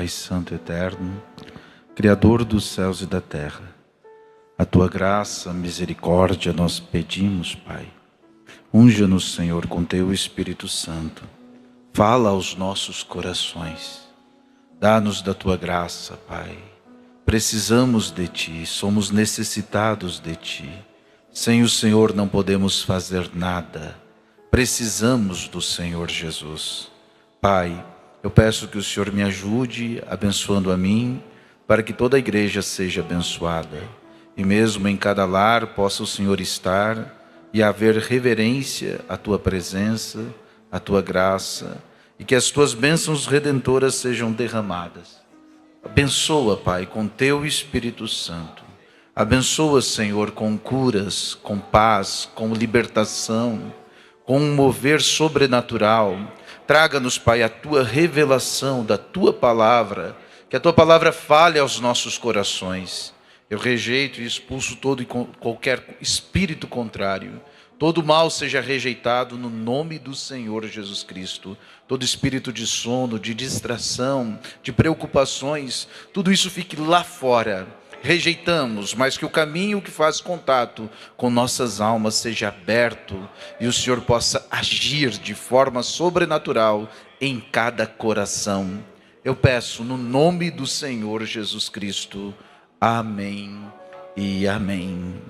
Pai Santo Eterno, Criador dos céus e da terra. A Tua graça, misericórdia nós pedimos, Pai. Unja-nos, Senhor, com Teu Espírito Santo. Fala aos nossos corações. Dá-nos da Tua graça, Pai. Precisamos de Ti, somos necessitados de Ti. Sem o Senhor não podemos fazer nada. Precisamos do Senhor Jesus. Pai, eu peço que o Senhor me ajude, abençoando a mim, para que toda a igreja seja abençoada. E mesmo em cada lar possa o Senhor estar e haver reverência à Tua presença, à Tua graça, e que as Tuas bênçãos redentoras sejam derramadas. Abençoa, Pai, com Teu Espírito Santo. Abençoa, Senhor, com curas, com paz, com libertação, com um mover sobrenatural. Traga-nos, Pai, a Tua revelação da Tua palavra, que a Tua palavra fale aos nossos corações. Eu rejeito e expulso todo e qualquer espírito contrário. Todo mal seja rejeitado no nome do Senhor Jesus Cristo. Todo espírito de sono, de distração, de preocupações, tudo isso fique lá fora. Rejeitamos, mas que o caminho que faz contato com nossas almas seja aberto e o Senhor possa agir de forma sobrenatural em cada coração. Eu peço no nome do Senhor Jesus Cristo. Amém e amém.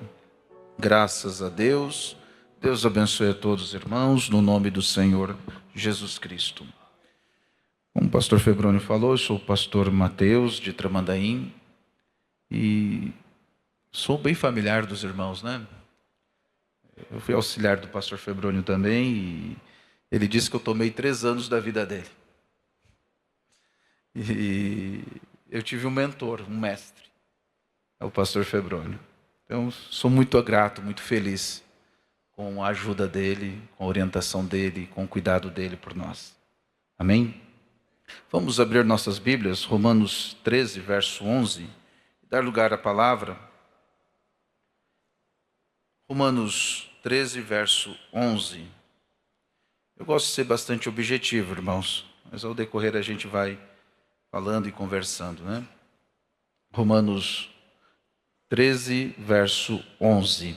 Graças a Deus. Deus abençoe a todos os irmãos, no nome do Senhor Jesus Cristo. Como o pastor Febrônio falou, eu sou o pastor Mateus de Tramandaí e sou bem familiar dos irmãos, né? Eu fui auxiliar do pastor Febrônio também e ele disse que eu tomei 3 anos da vida dele. E eu tive um mentor, um mestre, é o pastor Febrônio. Então, sou muito grato, muito feliz com a ajuda dele, com a orientação dele, com o cuidado dele por nós. Amém? Vamos abrir nossas Bíblias, Romanos 13, verso 11, e dar lugar à palavra. Romanos 13, verso 11. Eu gosto de ser bastante objetivo, irmãos, mas ao decorrer a gente vai falando e conversando, né? Romanos 13, verso 11.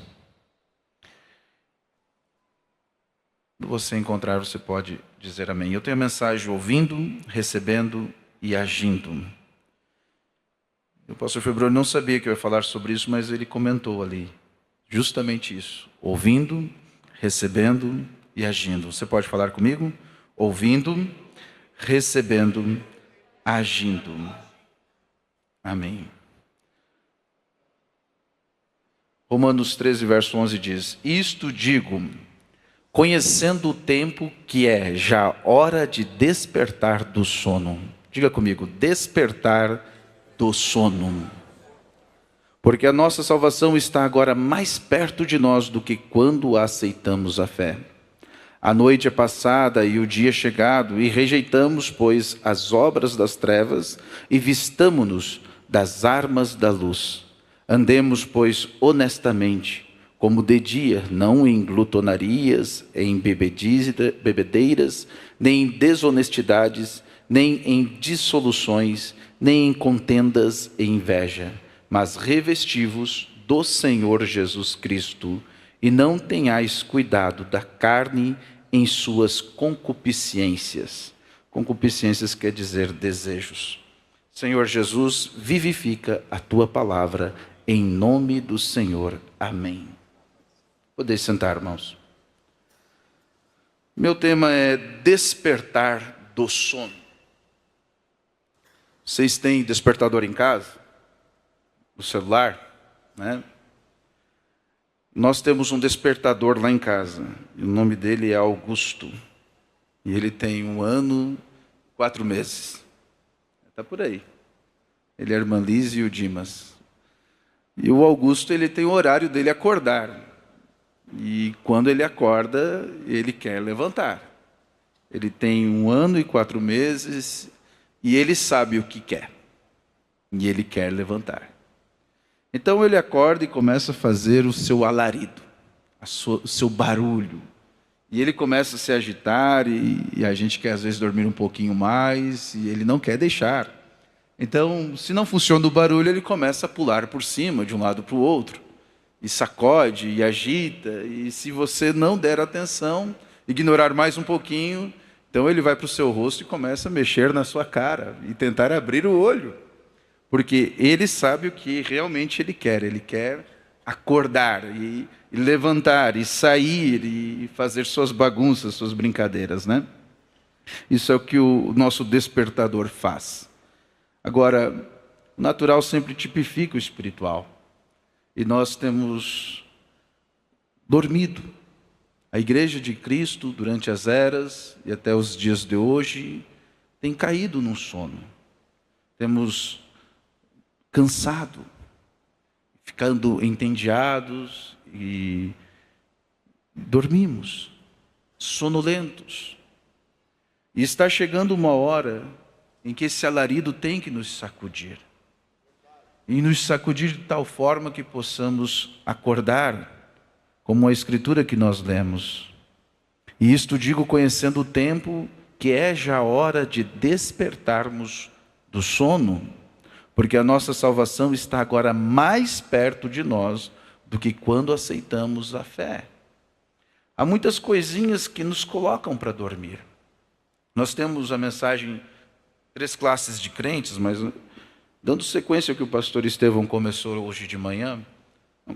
Quando você encontrar, você pode dizer amém. Eu tenho a mensagem ouvindo, recebendo e agindo. O pastor Febrônio não sabia que eu ia falar sobre isso, mas ele comentou ali, justamente isso. Ouvindo, recebendo e agindo. Você pode falar comigo? Ouvindo, recebendo, agindo. Amém. Romanos 13, verso 11 diz: Isto digo, conhecendo o tempo que é já hora de despertar do sono. Diga comigo, despertar do sono. Porque a nossa salvação está agora mais perto de nós do que quando aceitamos a fé. A noite é passada e o dia chegado, e rejeitamos, pois, as obras das trevas e vistamo-nos das armas da luz. Andemos, pois, honestamente, como de dia, não em glutonarias, em bebedeiras, nem em desonestidades, nem em dissoluções, nem em contendas e inveja, mas revesti-vos do Senhor Jesus Cristo, e não tenhais cuidado da carne em suas concupiscências. Concupiscências quer dizer desejos. Senhor Jesus, vivifica a Tua palavra, em nome do Senhor. Amém. Podeis sentar, irmãos. Meu tema é despertar do sono. Vocês têm despertador em casa? No celular? Né? Nós temos um despertador lá em casa. E o nome dele é Augusto. E ele tem 1 ano, 4 meses. Está por aí. Ele é a irmã Liz e o Dimas. E o Augusto, ele tem o horário dele acordar. E quando ele acorda, ele quer levantar. Ele tem 1 ano e 4 meses e ele sabe o que quer. E ele quer levantar. Então ele acorda e começa a fazer o seu alarido, o seu barulho. E ele começa a se agitar e a gente quer às vezes dormir um pouquinho mais e ele não quer deixar. Então, se não funciona o barulho, ele começa a pular por cima, de um lado para o outro, e sacode, e agita, e se você não der atenção, ignorar mais um pouquinho, então ele vai para o seu rosto e começa a mexer na sua cara, e tentar abrir o olho, porque ele sabe o que realmente ele quer acordar, e levantar, e sair, e fazer suas bagunças, suas brincadeiras, né? Isso é o que o nosso despertador faz. Agora, o natural sempre tipifica o espiritual. E nós temos dormido. A Igreja de Cristo, durante as eras e até os dias de hoje, tem caído num sono. Temos cansado, ficando entediados e dormimos, sonolentos. E está chegando uma hora em que esse alarido tem que nos sacudir. E nos sacudir de tal forma que possamos acordar, como a escritura que nós lemos. E isto digo conhecendo o tempo, que é já hora de despertarmos do sono, porque a nossa salvação está agora mais perto de nós do que quando aceitamos a fé. Há muitas coisinhas que nos colocam para dormir. Nós temos a mensagem 3 classes de crentes, mas dando sequência ao que o pastor Estevão começou hoje de manhã,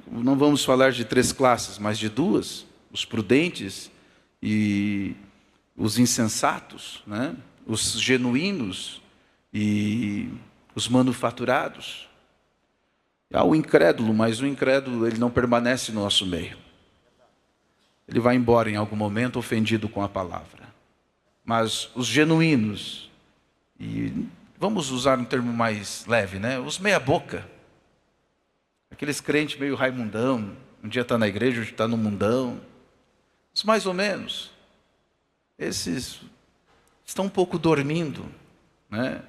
não vamos falar de 3 classes, mas de 2, os prudentes e os insensatos, né? Os genuínos e os manufaturados. Há o incrédulo, mas o incrédulo ele não permanece no nosso meio. Ele vai embora em algum momento ofendido com a palavra. Mas os genuínos, e vamos usar um termo mais leve, né? Os meia-boca. Aqueles crentes meio raimundão, um dia está na igreja, outro está no mundão. Os mais ou menos. Esses estão um pouco dormindo, né?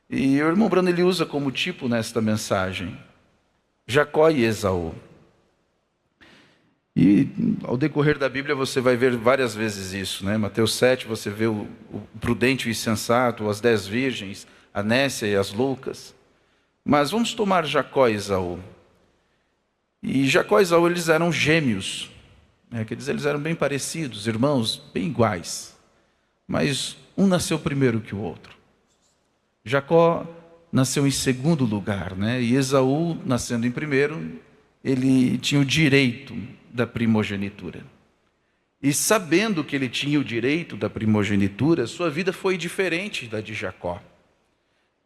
E o irmão Brano ele usa como tipo nesta mensagem Jacó e Esaú. E ao decorrer da Bíblia você vai ver várias vezes isso, né? Mateus 7 você vê o prudente e o insensato, as 10 virgens, a nécia e as loucas. Mas vamos tomar Jacó e Esaú. E Jacó e Esaú eles eram gêmeos, né? Quer dizer, eles eram bem parecidos, irmãos, bem iguais. Mas um nasceu primeiro que o outro. Jacó nasceu em segundo lugar, né? E Esaú, nascendo em primeiro, ele tinha o direito da primogenitura. E sabendo que ele tinha o direito da primogenitura, sua vida foi diferente da de Jacó.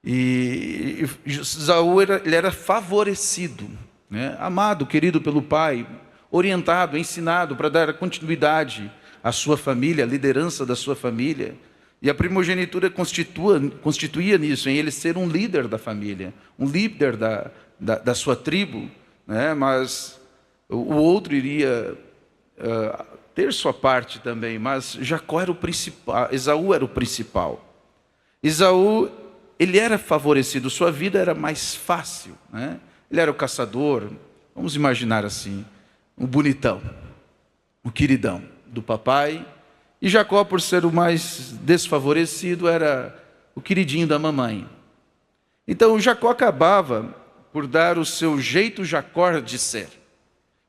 E Esaú ele era favorecido, né? Amado, querido pelo pai, orientado, ensinado para dar continuidade à sua família, à liderança da sua família. E a primogenitura constituía nisso, em ele ser um líder da família, um líder da sua tribo, né? Mas o outro iria ter sua parte também, mas Jacó era o principal, Esaú era o principal. Esaú, ele era favorecido, sua vida era mais fácil, né? Ele era o caçador, vamos imaginar assim, um bonitão, um queridão do papai. E Jacó, por ser o mais desfavorecido, era o queridinho da mamãe. Então Jacó acabava por dar o seu jeito Jacó de ser.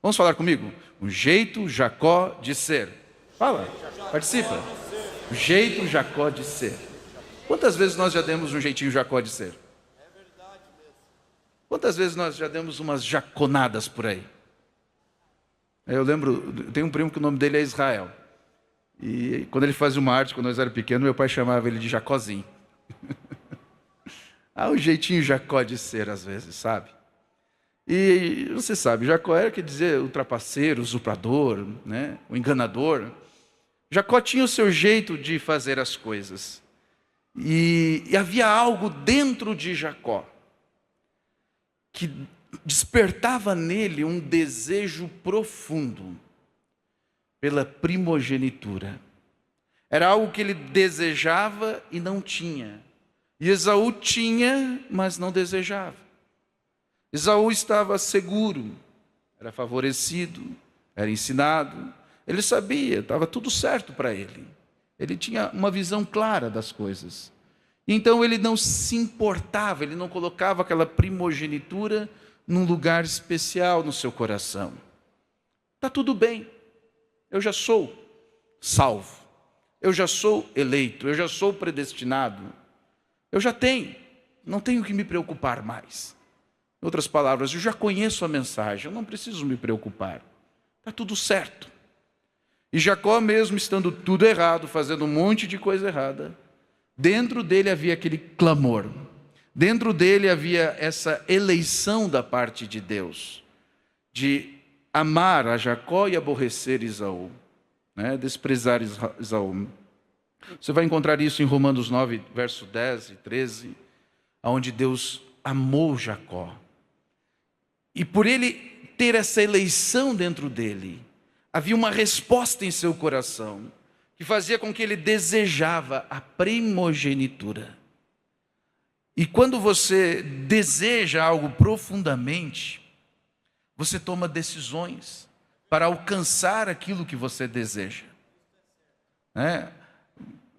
Vamos falar comigo? O jeito Jacó de ser. Fala, participa. O jeito Jacó de ser. Quantas vezes nós já demos um jeitinho Jacó de ser? Quantas vezes nós já demos umas jaconadas por aí? Eu lembro, tem um primo que o nome dele é Israel. E quando ele fazia uma arte, quando nós era pequeno, meu pai chamava ele de Jacozinho. Há um jeitinho Jacó de ser às vezes, sabe? E você sabe, Jacó era, quer dizer, o trapaceiro, o usurpador, né? O enganador. Jacó tinha o seu jeito de fazer as coisas. E havia algo dentro de Jacó que despertava nele um desejo profundo pela primogenitura. Era algo que ele desejava e não tinha. E Esaú tinha, mas não desejava. Esaú estava seguro, era favorecido, era ensinado. Ele sabia, estava tudo certo para ele. Ele tinha uma visão clara das coisas. Então ele não se importava, ele não colocava aquela primogenitura num lugar especial no seu coração. Está tudo bem, eu já sou salvo, eu já sou eleito, eu já sou predestinado, eu já tenho, não tenho que me preocupar mais. Em outras palavras, eu já conheço a mensagem, eu não preciso me preocupar, está tudo certo. E Jacó, mesmo estando tudo errado, fazendo um monte de coisa errada, dentro dele havia aquele clamor, dentro dele havia essa eleição da parte de Deus, de amar a Jacó e aborrecer Esaú, né? Desprezar Esaú. Você vai encontrar isso em Romanos 9, verso 10 e 13, onde Deus amou Jacó. E por ele ter essa eleição dentro dele, havia uma resposta em seu coração, que fazia com que ele desejava a primogenitura. E quando você deseja algo profundamente, você toma decisões para alcançar aquilo que você deseja.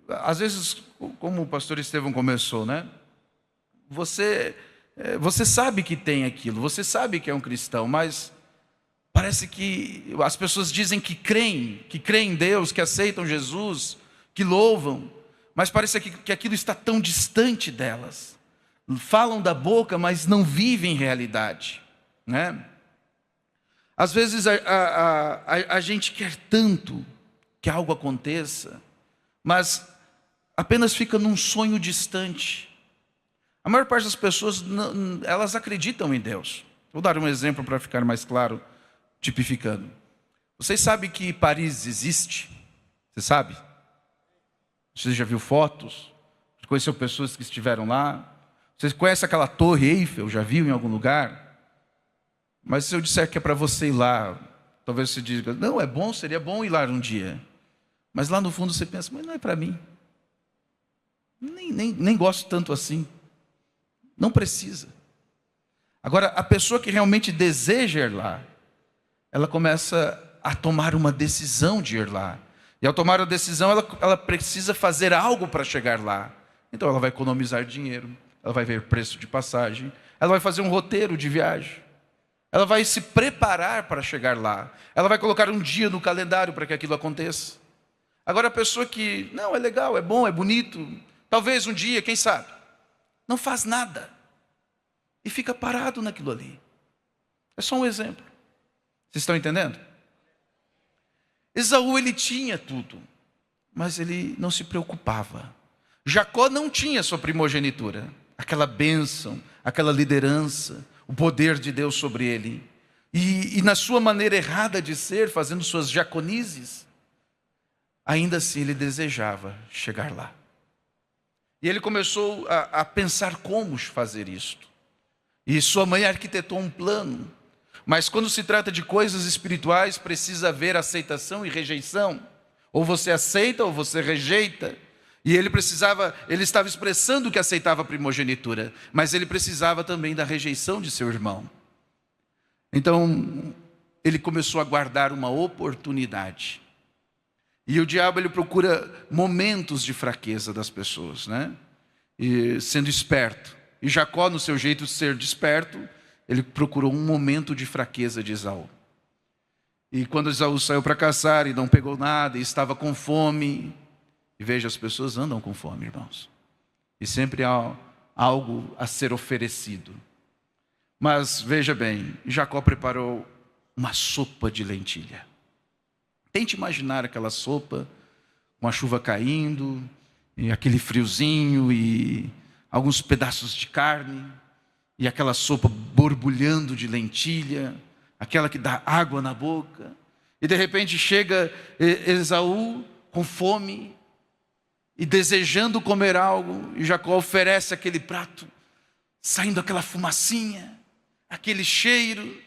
Às vezes, como o pastor Estevão começou, você sabe que tem aquilo, você sabe que é um cristão, mas parece que as pessoas dizem que creem em Deus, que aceitam Jesus, que louvam, mas parece que aquilo está tão distante delas. Falam da boca, mas não vivem em realidade, Às vezes a gente quer tanto que algo aconteça, mas apenas fica num sonho distante. A maior parte das pessoas, elas acreditam em Deus. Vou dar um exemplo para ficar mais claro, tipificando. Vocês sabem que Paris existe? Você sabe? Você já viu fotos? Conheceu pessoas que estiveram lá? Você conhece aquela torre Eiffel? Já viu em algum lugar? Mas se eu disser que é para você ir lá, talvez você diga, não, é bom, seria bom ir lá um dia. Mas lá no fundo você pensa, mas não é para mim. Nem gosto tanto assim. Não precisa. Agora, a pessoa que realmente deseja ir lá, ela começa a tomar uma decisão de ir lá. E ao tomar a decisão, ela precisa fazer algo para chegar lá. Então ela vai economizar dinheiro, ela vai ver preço de passagem, ela vai fazer um roteiro de viagem, ela vai se preparar para chegar lá, ela vai colocar um dia no calendário para que aquilo aconteça. Agora a pessoa que, não, é legal, é bom, é bonito, talvez um dia, quem sabe, não faz nada e fica parado naquilo ali. É só um exemplo. Vocês estão entendendo? Esaú, ele tinha tudo, mas ele não se preocupava. Jacó não tinha sua primogenitura, aquela bênção, aquela liderança, o poder de Deus sobre ele. E na sua maneira errada de ser, fazendo suas jaconizes, ainda assim ele desejava chegar lá. E ele começou a pensar como fazer isto. E sua mãe arquitetou um plano. Mas quando se trata de coisas espirituais, precisa haver aceitação e rejeição. Ou você aceita ou você rejeita. E ele estava expressando que aceitava a primogenitura, mas ele precisava também da rejeição de seu irmão. Então, ele começou a guardar uma oportunidade. E o diabo, ele procura momentos de fraqueza das pessoas, E sendo esperto. E Jacó, no seu jeito de ser desperto, ele procurou um momento de fraqueza de Esaú. E quando Esaú saiu para caçar e não pegou nada, e estava com fome. E veja, as pessoas andam com fome, irmãos. E sempre há algo a ser oferecido. Mas veja bem, Jacó preparou uma sopa de lentilha. Tente imaginar aquela sopa, com a chuva caindo, e aquele friozinho, e alguns pedaços de carne, e aquela sopa borbulhando de lentilha, aquela que dá água na boca. E de repente chega Esaú com fome e desejando comer algo, e Jacó oferece aquele prato, saindo aquela fumacinha, aquele cheiro,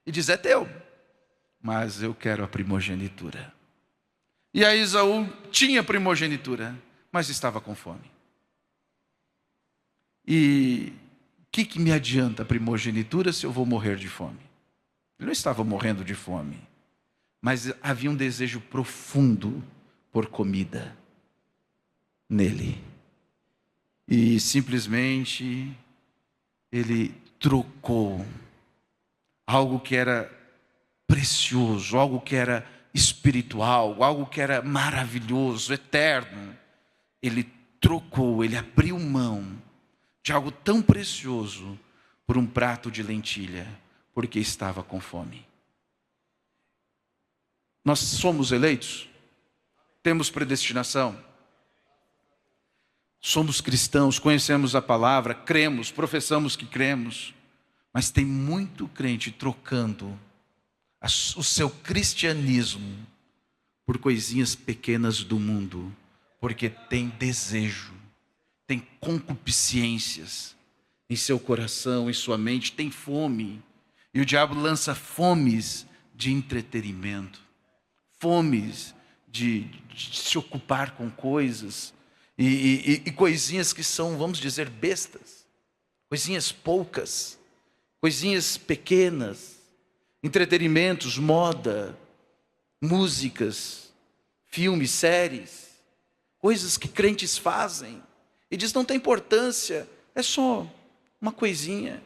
e diz, é teu, mas eu quero a primogenitura. E aí Esaú tinha primogenitura, mas estava com fome. E o que me adianta a primogenitura se eu vou morrer de fome? Ele não estava morrendo de fome, mas havia um desejo profundo por comida nele. E simplesmente ele trocou algo que era precioso, algo que era espiritual, algo que era maravilhoso, eterno. Ele trocou, ele abriu mão de algo tão precioso por um prato de lentilha, porque estava com fome. Nós somos eleitos? Temos predestinação? Somos cristãos, conhecemos a palavra, cremos, professamos que cremos, mas tem muito crente trocando o seu cristianismo por coisinhas pequenas do mundo, porque tem desejo, tem concupiscências em seu coração, em sua mente, tem fome. E o diabo lança fomes de entretenimento, fomes de se ocupar com coisas, e coisinhas que são, vamos dizer, bestas, coisinhas poucas, coisinhas pequenas, entretenimentos, moda, músicas, filmes, séries, coisas que crentes fazem, e diz não tem importância, é só uma coisinha.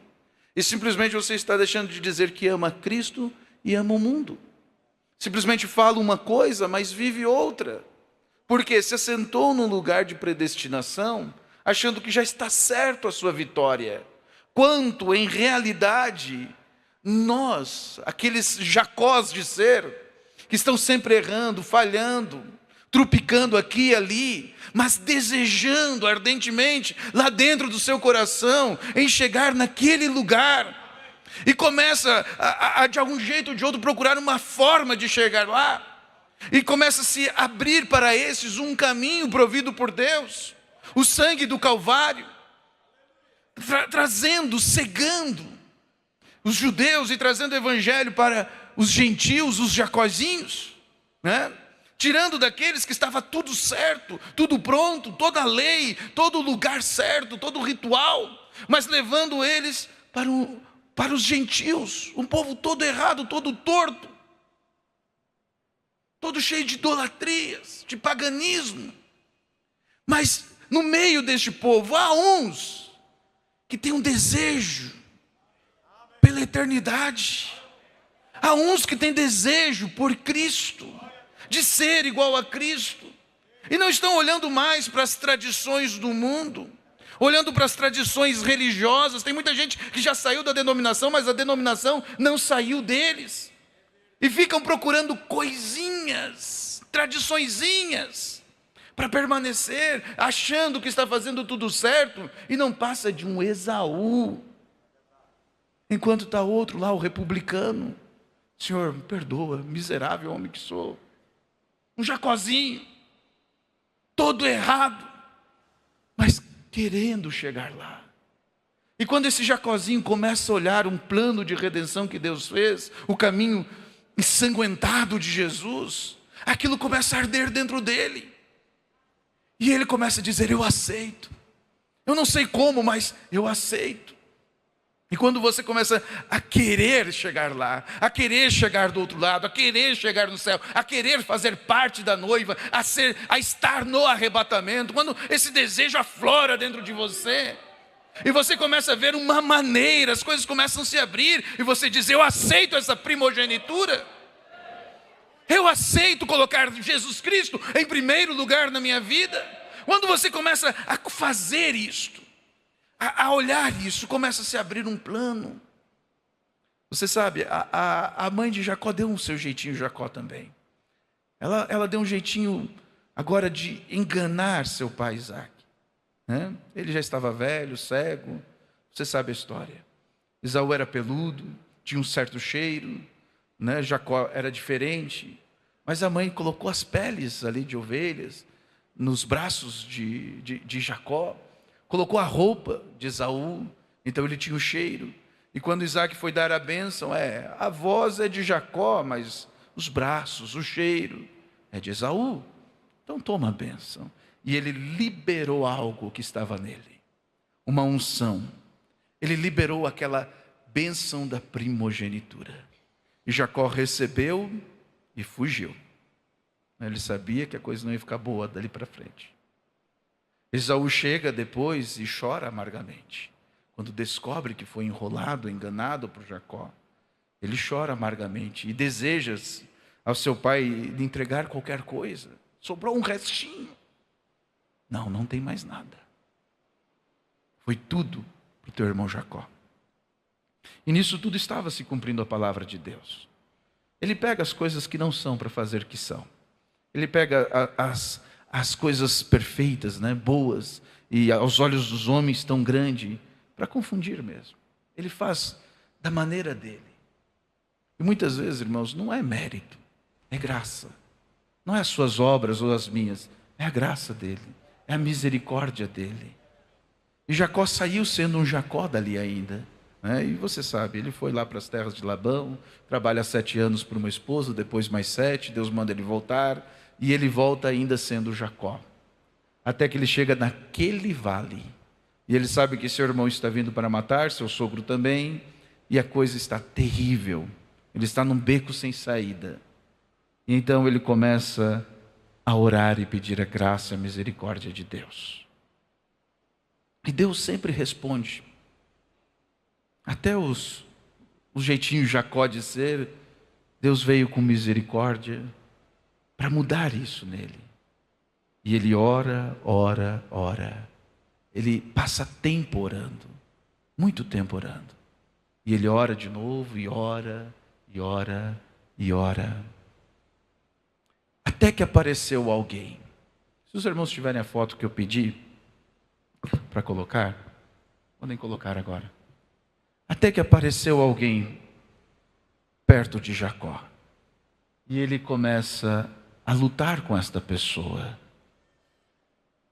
E simplesmente você está deixando de dizer que ama Cristo e ama o mundo. Simplesmente fala uma coisa, mas vive outra. Porque se assentou num lugar de predestinação, achando que já está certo a sua vitória. Quanto, em realidade, nós, aqueles Jacós de ser, que estão sempre errando, falhando, trupicando aqui e ali, mas desejando ardentemente, lá dentro do seu coração, em chegar naquele lugar, e começa a de algum jeito ou de outro procurar uma forma de chegar lá, e começa a se abrir para esses um caminho provido por Deus, o sangue do Calvário, trazendo, cegando os judeus e trazendo o evangelho para os gentios, os jacozinhos, né? Tirando daqueles que estava tudo certo, tudo pronto, toda a lei, todo o lugar certo, todo o ritual, mas levando eles para os gentios, um povo todo errado, todo torto, todo cheio de idolatrias, de paganismo. Mas no meio deste povo há uns que têm um desejo pela eternidade, há uns que têm desejo por Cristo, de ser igual a Cristo, e não estão olhando mais para as tradições do mundo, olhando para as tradições religiosas. Tem muita gente que já saiu da denominação, mas a denominação não saiu deles, e ficam procurando coisinhas, tradiçõezinhas, para permanecer, achando que está fazendo tudo certo, e não passa de um Esaú, enquanto está outro lá, o republicano. Senhor, me perdoa, miserável homem que sou. Um Jacozinho, todo errado, mas querendo chegar lá. E quando esse Jacozinho começa a olhar um plano de redenção que Deus fez, o caminho ensanguentado de Jesus, aquilo começa a arder dentro dele. E ele começa a dizer, eu aceito. Eu não sei como, mas eu aceito. E quando você começa a querer chegar lá, a querer chegar do outro lado, a querer chegar no céu, a querer fazer parte da noiva, a estar no arrebatamento, quando esse desejo aflora dentro de você, e você começa a ver uma maneira, as coisas começam a se abrir, e você diz, eu aceito essa primogenitura, eu aceito colocar Jesus Cristo em primeiro lugar na minha vida. Quando você começa a fazer isto, a olhar isso, começa a se abrir um plano. Você sabe, a mãe de Jacó deu um seu jeitinho, Jacó também. Ela deu um jeitinho agora de enganar seu pai Isaac, né? Ele já estava velho, cego, você sabe a história. Esaú era peludo, tinha um certo cheiro, né? Jacó era diferente, mas a mãe colocou as peles ali de ovelhas nos braços de Jacó, colocou a roupa de Esaú, então ele tinha o cheiro. E quando Isaac foi dar a bênção, a voz é de Jacó, mas os braços, o cheiro é de Esaú. Então toma a bênção. E ele liberou algo que estava nele, uma unção. Ele liberou aquela bênção da primogenitura. E Jacó recebeu e fugiu. Ele sabia que a coisa não ia ficar boa dali para frente. Esaú chega depois e chora amargamente. Quando descobre que foi enrolado, enganado por Jacó, ele chora amargamente e deseja ao seu pai lhe entregar qualquer coisa. Sobrou um restinho. Não, não tem mais nada. Foi tudo para o teu irmão Jacó. E nisso tudo estava se cumprindo a palavra de Deus. Ele pega as coisas que não são para fazer que são. Ele pega as coisas perfeitas, né, boas, e aos olhos dos homens tão grande, para confundir mesmo. Ele faz da maneira dele. E muitas vezes, irmãos, não é mérito, é graça. Não é as suas obras ou as minhas, é a graça dele, é a misericórdia dele. E Jacó saiu sendo um Jacó dali ainda. Né? E você sabe, ele foi lá para as terras de Labão, trabalha 7 anos por uma esposa, depois mais 7, Deus manda ele voltar, e ele volta ainda sendo Jacó. Até que ele chega naquele vale, e ele sabe que seu irmão está vindo para matar, seu sogro também, e a coisa está terrível. Ele está num beco sem saída. E então ele começa a orar e pedir a graça e a misericórdia de Deus. E Deus sempre responde. Até o jeitinho Jacó de ser, Deus veio com misericórdia para mudar isso nele. E ele ora, ora, ora. Ele passa tempo orando, muito tempo orando. E ele ora de novo, e ora, e ora, e ora. Até que apareceu alguém. Se os irmãos tiverem a foto que eu pedi para colocar, podem colocar agora. Até que apareceu alguém perto de Jacó. E ele começa a lutar com esta pessoa.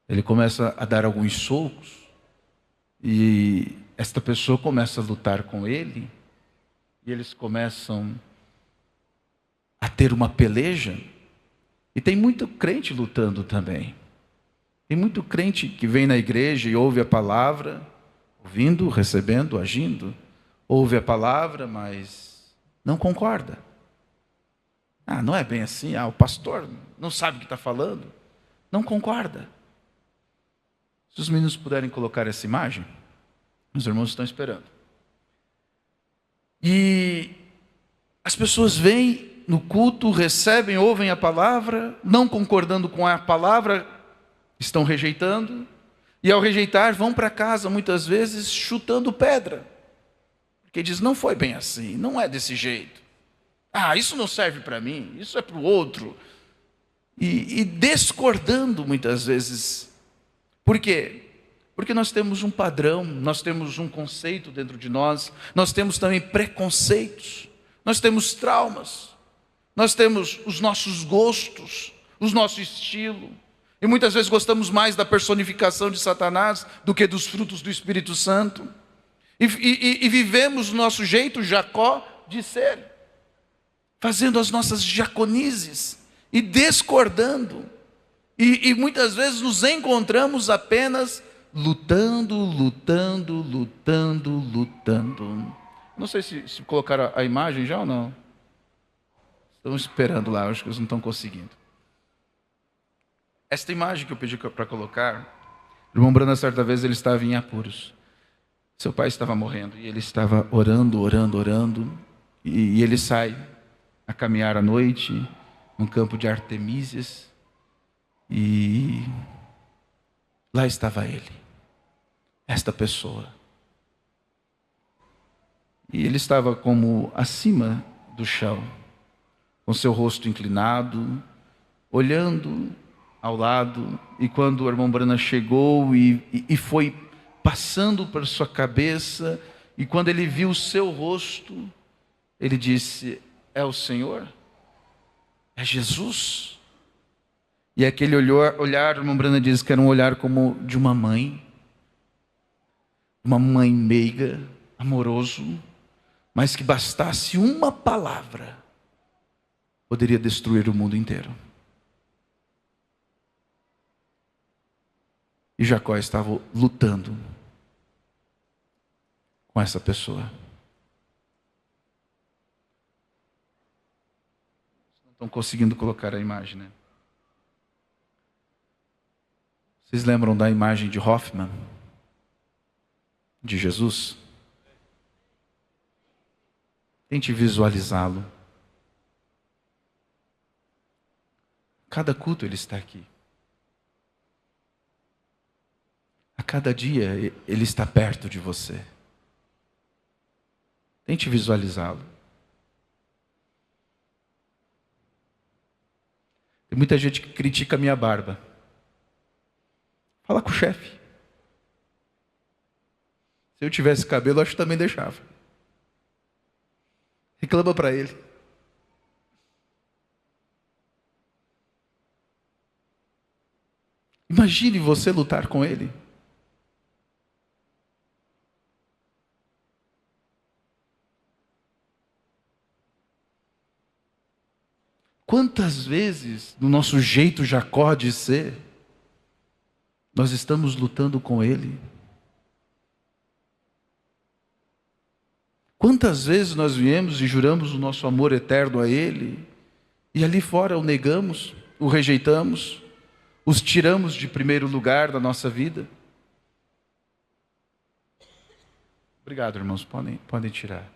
Ele começa a dar alguns socos. E esta pessoa começa a lutar com ele. E eles começam a ter uma peleja. E tem muito crente lutando também. Tem muito crente que vem na igreja e ouve a palavra, ouvindo, recebendo, agindo. Ouve a palavra, mas não concorda. Ah, não é bem assim. Ah, o pastor não sabe o que está falando. Não concorda. Se os meninos puderem colocar essa imagem, os irmãos estão esperando. E as pessoas vêm no culto, recebem, ouvem a palavra, não concordando com a palavra, estão rejeitando. E ao rejeitar, vão para casa, muitas vezes, chutando pedra. Porque diz, não foi bem assim, não é desse jeito. Ah, isso não serve para mim, isso é para o outro. E discordando muitas vezes. Por quê? Porque nós temos um padrão, nós temos um conceito dentro de nós, nós temos também preconceitos, nós temos traumas, nós temos os nossos gostos, o nosso estilo. E muitas vezes gostamos mais da personificação de Satanás do que dos frutos do Espírito Santo. E vivemos o nosso jeito Jacó de ser, fazendo as nossas jaconizes e discordando. E muitas vezes nos encontramos apenas lutando. Não sei se colocaram a imagem já ou não. Estão esperando lá, acho que eles não estão conseguindo. Esta imagem que eu pedi para colocar, o irmão Brana, certa vez, ele estava em apuros. Seu pai estava morrendo e ele estava orando. E ele sai a caminhar à noite no campo de Artemísias. E lá estava ele, esta pessoa. E ele estava como acima do chão, com seu rosto inclinado, olhando ao lado. E quando o irmão Brana chegou e foi passando por sua cabeça, e quando ele viu o seu rosto, ele disse, é o Senhor? É Jesus? E aquele olhar, o irmão Brana diz que era um olhar como de uma mãe meiga, amoroso, mas que bastasse uma palavra, poderia destruir o mundo inteiro. E Jacó estava lutando com essa pessoa. Não estão conseguindo colocar a imagem, né? Vocês lembram da imagem de Hoffman? De Jesus? Tente visualizá-lo. Cada culto ele está aqui. A cada dia ele está perto de você. Tente visualizá-lo. Tem muita gente que critica a minha barba. Fala com o chefe. Se eu tivesse cabelo, acho que também deixava. Reclama para ele. Imagine você lutar com ele. Quantas vezes, no nosso jeito Jacó de ser, nós estamos lutando com ele? Quantas vezes nós viemos e juramos o nosso amor eterno a ele, e ali fora o negamos, o rejeitamos, os tiramos de primeiro lugar da nossa vida? Obrigado, irmãos, podem tirar.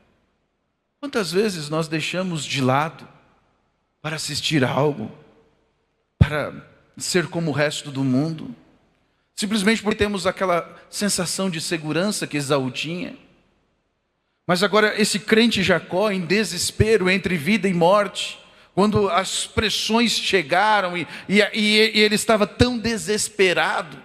Quantas vezes nós deixamos de lado para assistir a algo, para ser como o resto do mundo, simplesmente porque temos aquela sensação de segurança que Esaú tinha? Mas agora esse crente Jacó, em desespero entre vida e morte, quando as pressões chegaram e ele estava tão desesperado,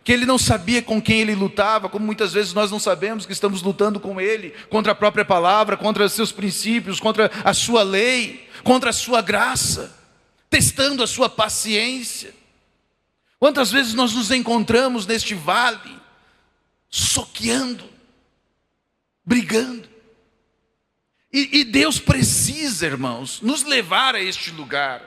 que ele não sabia com quem ele lutava, como muitas vezes nós não sabemos que estamos lutando com ele, contra a própria palavra, contra os seus princípios, contra a sua lei, contra a sua graça, testando a sua paciência. Quantas vezes nós nos encontramos neste vale, soqueando, brigando. E Deus precisa, irmãos, nos levar a este lugar,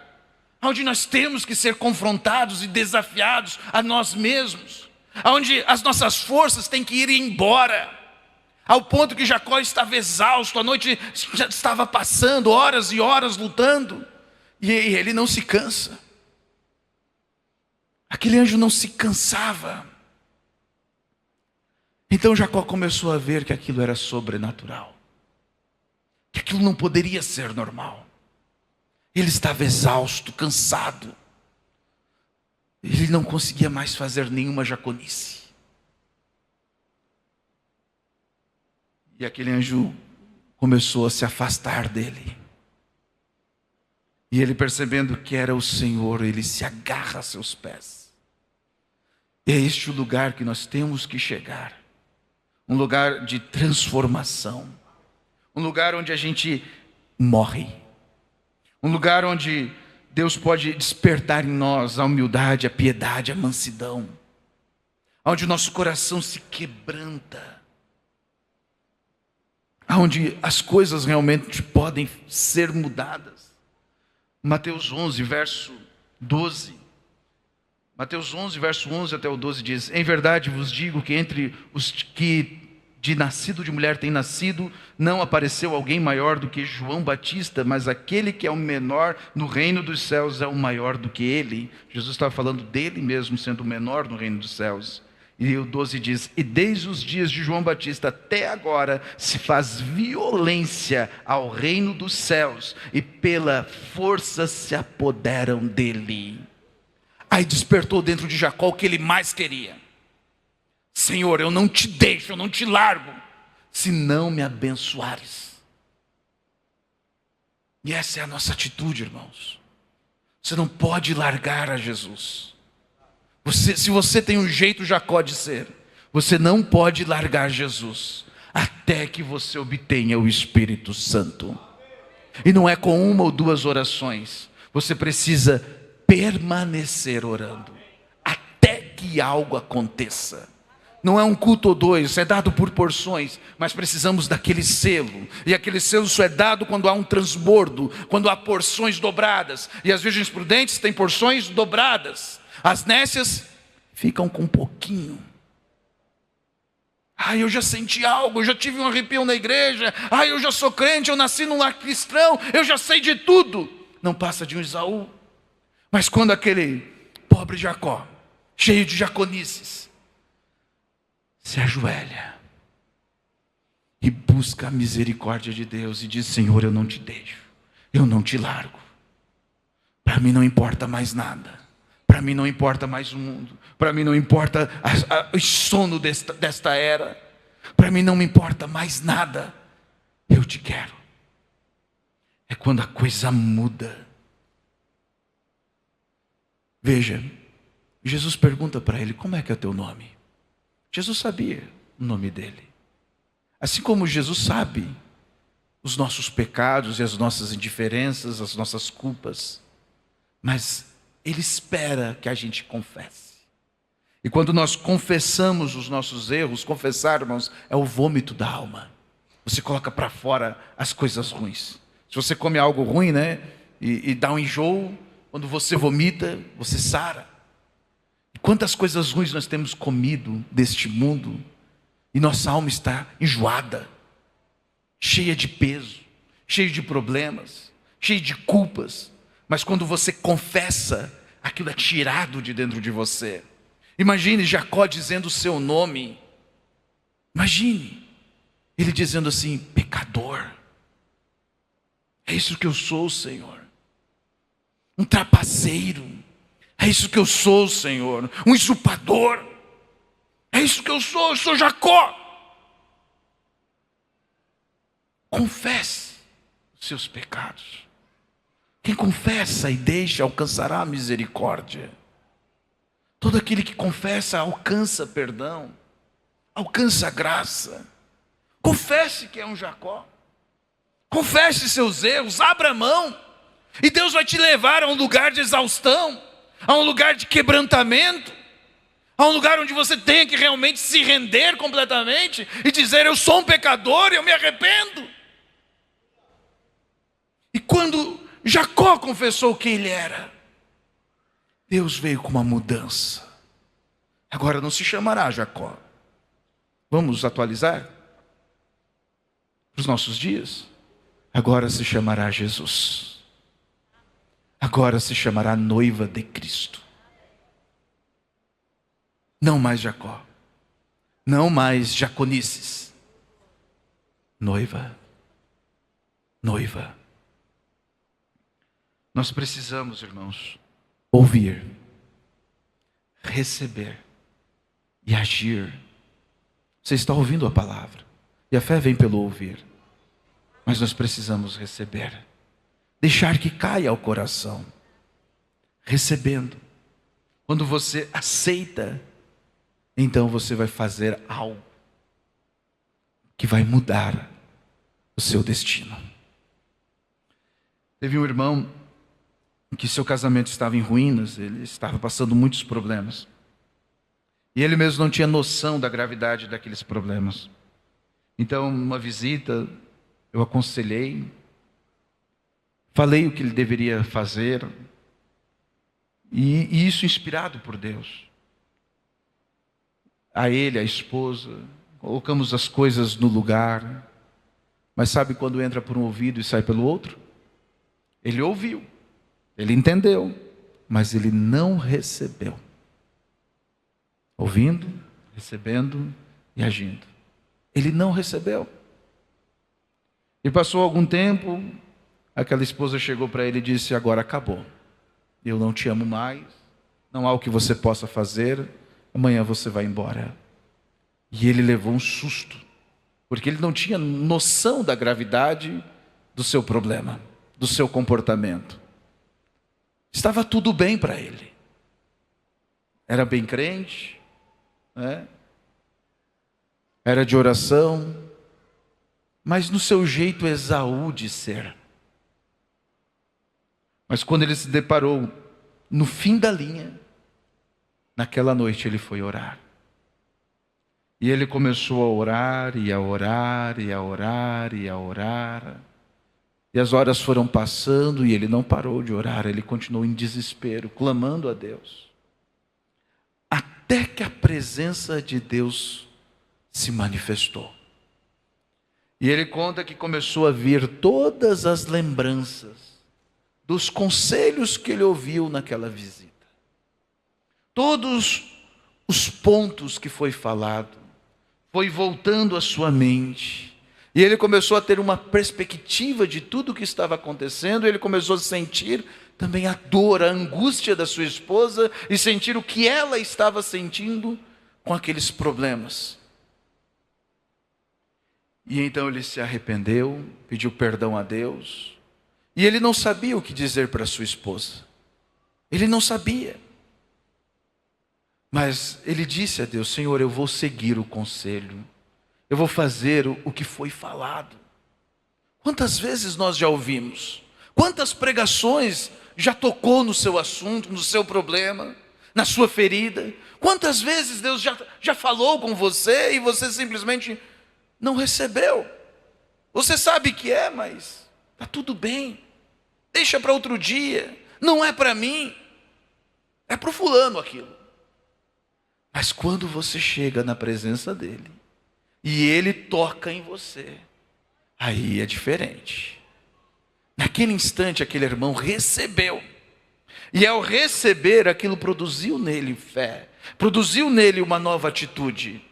onde nós temos que ser confrontados e desafiados a nós mesmos, onde as nossas forças têm que ir embora, ao ponto que Jacó estava exausto, a noite já estava passando, horas e horas lutando, e ele não se cansa. Aquele anjo não se cansava. Então Jacó começou a ver que aquilo era sobrenatural, que aquilo não poderia ser normal. Ele estava exausto, cansado. Ele não conseguia mais fazer nenhuma jaconice. E aquele anjo começou a se afastar dele. E ele, percebendo que era o Senhor, ele se agarra a seus pés. É este o lugar que nós temos que chegar. Um lugar de transformação. Um lugar onde a gente morre. Um lugar onde Deus pode despertar em nós a humildade, a piedade, a mansidão. Onde o nosso coração se quebranta. Onde as coisas realmente podem ser mudadas. Mateus 11, verso 12. Mateus 11, verso 11 até o 12 diz: em verdade vos digo que entre os que de nascido de mulher tem nascido, não apareceu alguém maior do que João Batista, mas aquele que é o menor no reino dos céus é o maior do que ele. Jesus estava falando dele mesmo sendo o menor no reino dos céus. E o 12 diz: e desde os dias de João Batista até agora se faz violência ao reino dos céus, e pela força se apoderam dele. Aí despertou dentro de Jacó o que ele mais queria. Senhor, eu não te deixo, eu não te largo, se não me abençoares. E essa é a nossa atitude, irmãos. Você não pode largar a Jesus. Se você tem um jeito Jacó de ser, você não pode largar Jesus, até que você obtenha o Espírito Santo. E não é com uma ou duas orações. Você precisa permanecer orando, até que algo aconteça. Não é um culto ou dois, é dado por porções, mas precisamos daquele selo. E aquele selo só é dado quando há um transbordo, quando há porções dobradas. E as virgens prudentes têm porções dobradas. As nécias ficam com um pouquinho. Eu já senti algo, eu já tive um arrepio na igreja. Eu já sou crente, eu nasci num lar cristão, eu já sei de tudo. Não passa de um Esaú. Mas quando aquele pobre Jacó cheio de jaconices, se ajoelha e busca a misericórdia de Deus e diz: Senhor, eu não te deixo, eu não te largo. Para mim não importa mais nada. Para mim não importa mais o mundo. Para mim não importa o sono desta era. Para mim não me importa mais nada. Eu te quero. É quando a coisa muda. Veja, Jesus pergunta para ele: como é que é o teu nome? Jesus sabia o nome dele. Assim como Jesus sabe os nossos pecados e as nossas indiferenças, as nossas culpas. Mas Ele espera que a gente confesse. E quando nós confessamos os nossos erros, confessar, irmãos, é o vômito da alma. Você coloca para fora as coisas ruins. Se você come algo ruim, né, e dá um enjoo, quando você vomita, você sara. E quantas coisas ruins nós temos comido deste mundo, e nossa alma está enjoada, cheia de peso, cheia de problemas, cheia de culpas. Mas quando você confessa, aquilo é tirado de dentro de você. Imagine Jacó dizendo o seu nome. Imagine ele dizendo assim: pecador. É isso que eu sou, Senhor. Um trapaceiro. É isso que eu sou, Senhor. Um usurpador. É isso que eu sou Jacó. Confesse os seus pecados. Quem confessa e deixa alcançará a misericórdia. Todo aquele que confessa alcança perdão, alcança graça. Confesse que é um Jacó. Confesse seus erros, abra mão. E Deus vai te levar a um lugar de exaustão, a um lugar de quebrantamento, a um lugar onde você tenha que realmente se render completamente e dizer: eu sou um pecador, eu me arrependo. E quando Jacó confessou quem ele era, Deus veio com uma mudança. Agora não se chamará Jacó. Vamos atualizar para os nossos dias? Agora se chamará Jesus. Agora se chamará noiva de Cristo. Não mais Jacó. Não mais jaconices. Noiva. Noiva. Nós precisamos, irmãos, ouvir, receber e agir. Você está ouvindo a palavra, e a fé vem pelo ouvir. Mas nós precisamos receber, deixar que caia ao coração, recebendo. Quando você aceita, então você vai fazer algo que vai mudar o seu destino. Teve um irmão que seu casamento estava em ruínas, ele estava passando muitos problemas. E ele mesmo não tinha noção da gravidade daqueles problemas. Então, numa visita, eu aconselhei, falei o que ele deveria fazer, e isso inspirado por Deus. A ele, a esposa, colocamos as coisas no lugar. Mas sabe quando entra por um ouvido e sai pelo outro? Ele ouviu. Ele entendeu, mas ele não recebeu. Ouvindo, recebendo e agindo. Ele não recebeu. E passou algum tempo, aquela esposa chegou para ele e disse: agora acabou. Eu não te amo mais, não há o que você possa fazer, amanhã você vai embora. E ele levou um susto, porque ele não tinha noção da gravidade do seu problema, do seu comportamento. Estava tudo bem para ele. Era bem crente, né? Era de oração, mas no seu jeito Esaú de ser. Mas quando ele se deparou no fim da linha, naquela noite ele foi orar. E ele começou a orar, e a orar, e a orar, e a orar. E as horas foram passando e ele não parou de orar, ele continuou em desespero, clamando a Deus. Até que a presença de Deus se manifestou. E ele conta que começou a vir todas as lembranças dos conselhos que ele ouviu naquela visita. Todos os pontos que foi falado, foi voltando à sua mente. E ele começou a ter uma perspectiva de tudo o que estava acontecendo. Ele começou a sentir também a dor, a angústia da sua esposa e sentir o que ela estava sentindo com aqueles problemas. E então ele se arrependeu, pediu perdão a Deus. E ele não sabia o que dizer para sua esposa. Ele não sabia. Mas ele disse a Deus: Senhor, eu vou seguir o conselho. Eu vou fazer o que foi falado. Quantas vezes nós já ouvimos? Quantas pregações já tocou no seu assunto, no seu problema, na sua ferida? Quantas vezes Deus já falou com você e você simplesmente não recebeu? Você sabe que é, mas está tudo bem. Deixa para outro dia. Não é para mim. É para o fulano aquilo. Mas quando você chega na presença dele, e ele toca em você, aí é diferente. Naquele instante, aquele irmão recebeu. E ao receber, aquilo produziu nele fé. Produziu nele uma nova atitude.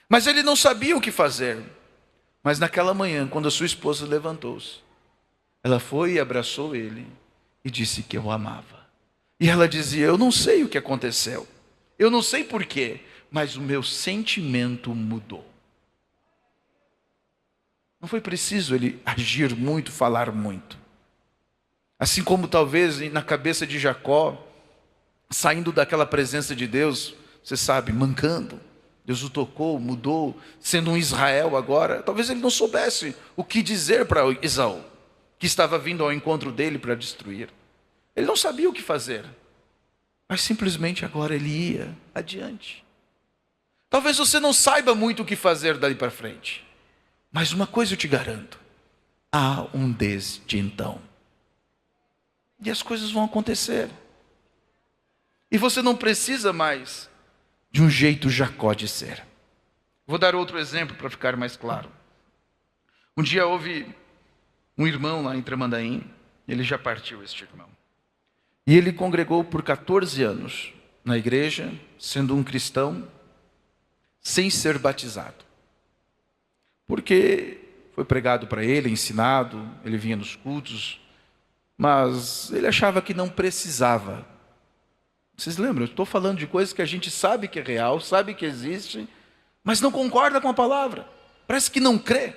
Mas ele não sabia o que fazer. Mas naquela manhã, quando a sua esposa levantou-se, ela foi e abraçou ele e disse que o amava. E ela dizia: eu não sei o que aconteceu. Eu não sei porquê, mas o meu sentimento mudou. Não foi preciso ele agir muito, falar muito. Assim como talvez na cabeça de Jacó, saindo daquela presença de Deus, você sabe, mancando. Deus o tocou, mudou, sendo um Israel agora. Talvez ele não soubesse o que dizer para Esaú, que estava vindo ao encontro dele para destruir. Ele não sabia o que fazer. Mas simplesmente agora ele ia adiante. Talvez você não saiba muito o que fazer dali para frente. Mas uma coisa eu te garanto: há um desde então. E as coisas vão acontecer. E você não precisa mais de um jeito Jacó de ser. Vou dar outro exemplo para ficar mais claro. Um dia houve um irmão lá em Tramandaí. Ele já partiu, este irmão. E ele congregou por 14 anos na igreja, sendo um cristão, sem ser batizado. Porque foi pregado para ele, ensinado, ele vinha nos cultos, mas ele achava que não precisava. Vocês lembram? Eu estou falando de coisas que a gente sabe que é real, sabe que existe, mas não concorda com a palavra. Parece que não crê.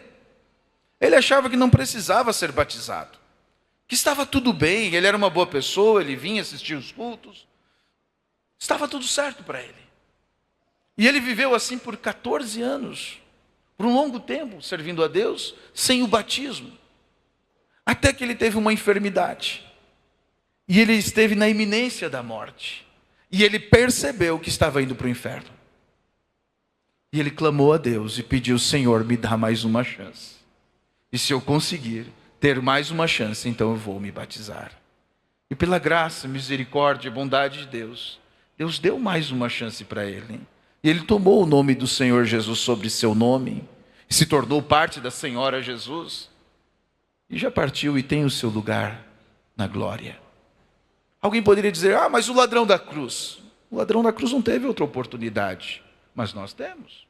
Ele achava que não precisava ser batizado, que estava tudo bem, ele era uma boa pessoa, ele vinha assistir os cultos, estava tudo certo para ele. E ele viveu assim por 14 anos, por um longo tempo, servindo a Deus, sem o batismo. Até que ele teve uma enfermidade. E ele esteve na iminência da morte. E ele percebeu que estava indo para o inferno. E ele clamou a Deus e pediu: Senhor, me dá mais uma chance. E se eu conseguir ter mais uma chance, então eu vou me batizar. E pela graça, misericórdia e bondade de Deus, Deus deu mais uma chance para ele. E ele tomou o nome do Senhor Jesus sobre seu nome, e se tornou parte da Senhora Jesus, e já partiu e tem o seu lugar na glória. Alguém poderia dizer: ah, mas o ladrão da cruz. O ladrão da cruz não teve outra oportunidade, mas nós temos.